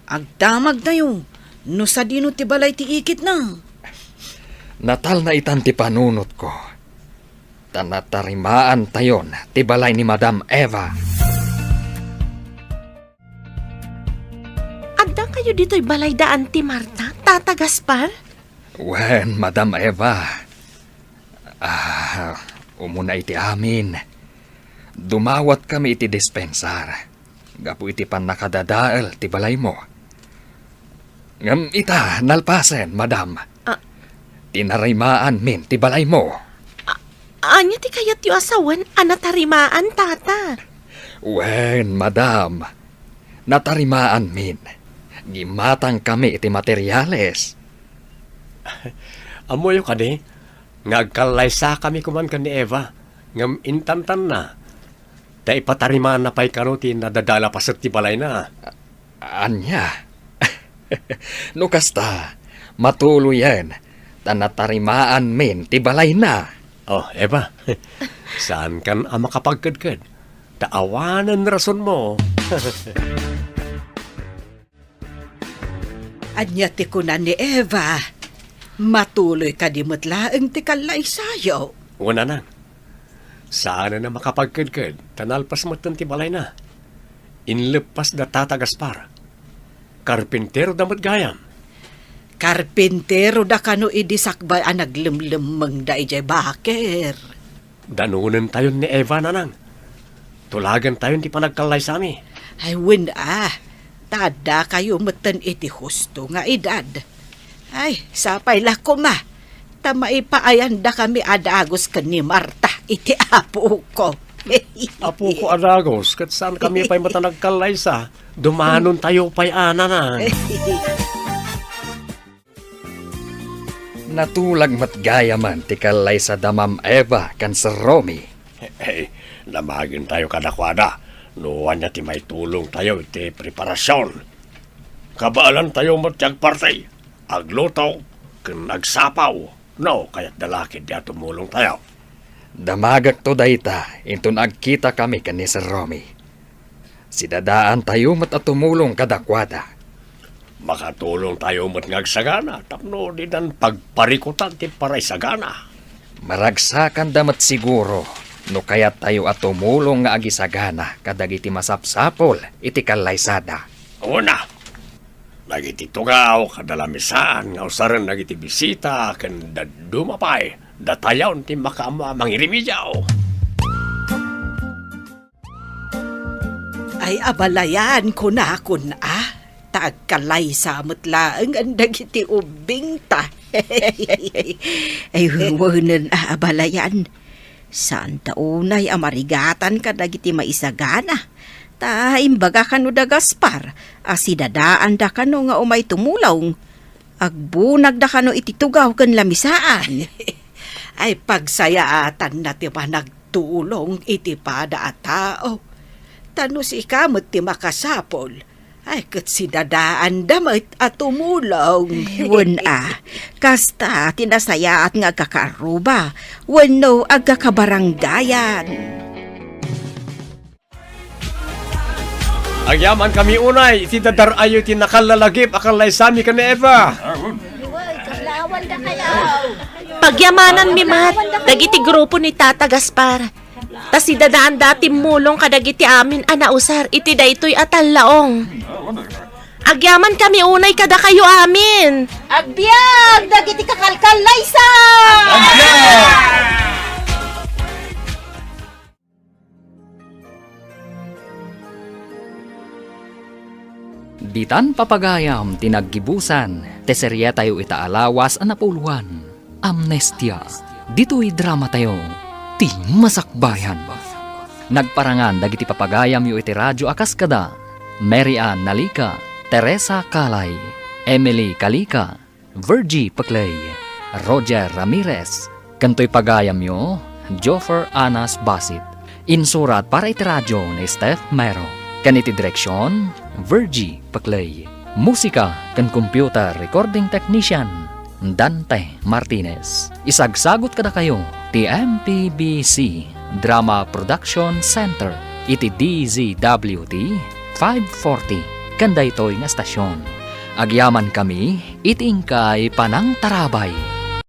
Agdamag tayo, no sa dino ti balay ti ikit na. Natal na itan ti panunot ko. Tanatarimaan tayon ti balay ni Madam Eva. Agda kayo dito'y balay daan ti Marta, Tata Gaspar? Wen, Madam Eva. Umuna iti amin. Dumawat kami iti dispensar. Gapu iti pan nakadadaal ti balay mo. Ngam ita, nalpasen, Madam. Tinarimaan min ti balay mo. Anya ti kayat yu asawan, anatarimaan, Tata. Wen, Madam. Natarimaan min. Gimatang kami iti materyales. Amoy ka di, ngagkalaysa kami kuman ka ni Eva. Ngam intantan na. Da ipatarimaan na pa'y kanuti na dadala pa sa ti balay na. Anya? No kasta, matuloy yan. Tanatarimaan min ti balay na. Oh, Eva, saan kan makapagkadkad? Taawanan rason mo. Anya ti kunan ni Eva. Matuloy ka di matlaeng ti kalay sayo. Una na. Saan na makapagkadkad? Tanalpas mo ti balay na. Inlepas da Tata Gaspar. Karpintero damat gayam. Karpintero da kano idisakbay ang naglimlimang da ijay baker. Danunan tayo ni Eva nanang. Tulagan tayo ti panagkalay sa ami. Ay win tada kayo matan iti husto nga edad. Ay, sapay lako ma. Tamai da kami adagos ka ni Marta iti apo ko. Apo ko adagos, kat saan kami pa'y matanagkalay sa? Dumanon tayo pa'y ana na. Natulag matgaya man ti kalay sa damam Eva kan sa Romy. Hey, namagin tayo kadakwada. Nuwan niya ti may tulong tayo iti preparasyon. Kabaalan tayo matiyag partay. Agluto, kan agsapaw. No, kaya't dalakid niya tumulong tayo. Damagak to dayta, intun agkita kami kani Sir Romy. Sidadaan tayo mat at tumulong kadakwada. Makatulong tayo mo't ngagsagana, tapno di dan pagparikutan ti paray sagana. Maragsakan damat siguro, no kaya tayo at tumulong nga agisagana kadagiti masapsapol iti kalaysada. Una, nagiti tugaw kadalamisaan nga usaran nagiti bisita ken dumapay datayaw ti makaama mangirimidyaw. Ay abalayan ko na kun tagkalay sa mutlaang ang dagiti ubing ta. Ay, huwanan abalayan. Saan taunay amarigatan ka dagiti maisagana? Ta imbaga kano da Gaspar, asidadaan da kano nga umay tumulaw. Agbunag da kano ititugaw ken lamisaan. Ay pagsayaatan na ti pa nagtulong iti pada at tao. Tano si kamot ti makasapol. Ay kat si dadaan damit at tumulong. Wen kasta tinasaya at nga kakaruba. Wenno agkakabaranggayan. Agyaman kami unay, iti dadarayo ti nakalalagip akalay sami ka ni Eva. Pagyamanan mi mat, dagiti grupo ni Tata Gaspar. Ta si dadaan dati mulong kadagiti amin anausar iti daytoy atallaong. Agyaman kami unay kada kayo amin. Agbyag! Dagiti kakalkalaysa! Bitan papagayam tinaggibusan, teserya tayo itaalawas ang napuluan. Amnestia, dito'y drama tayo, ti masakbayan. Nagparangan dagiti papagayam yu iti radyo akaskada, Mary Ann Nalika, Teresa Kalay, Emily Kalika, Virgie Paclay, Roger Ramirez, kanto'y pagayam yu, Joffer Anas Basit, insurat para iti radyo ni Steph Mero, kaniti direksyon, Virgie Paclay, musika kan computer recording technician, Dante Martinez. Isagsagot kada kayo, ti MPBC Drama Production Center, iti DZWT 540, kanday to'y nga stasyon. Agyaman kami, iting kay Panang Tarabay.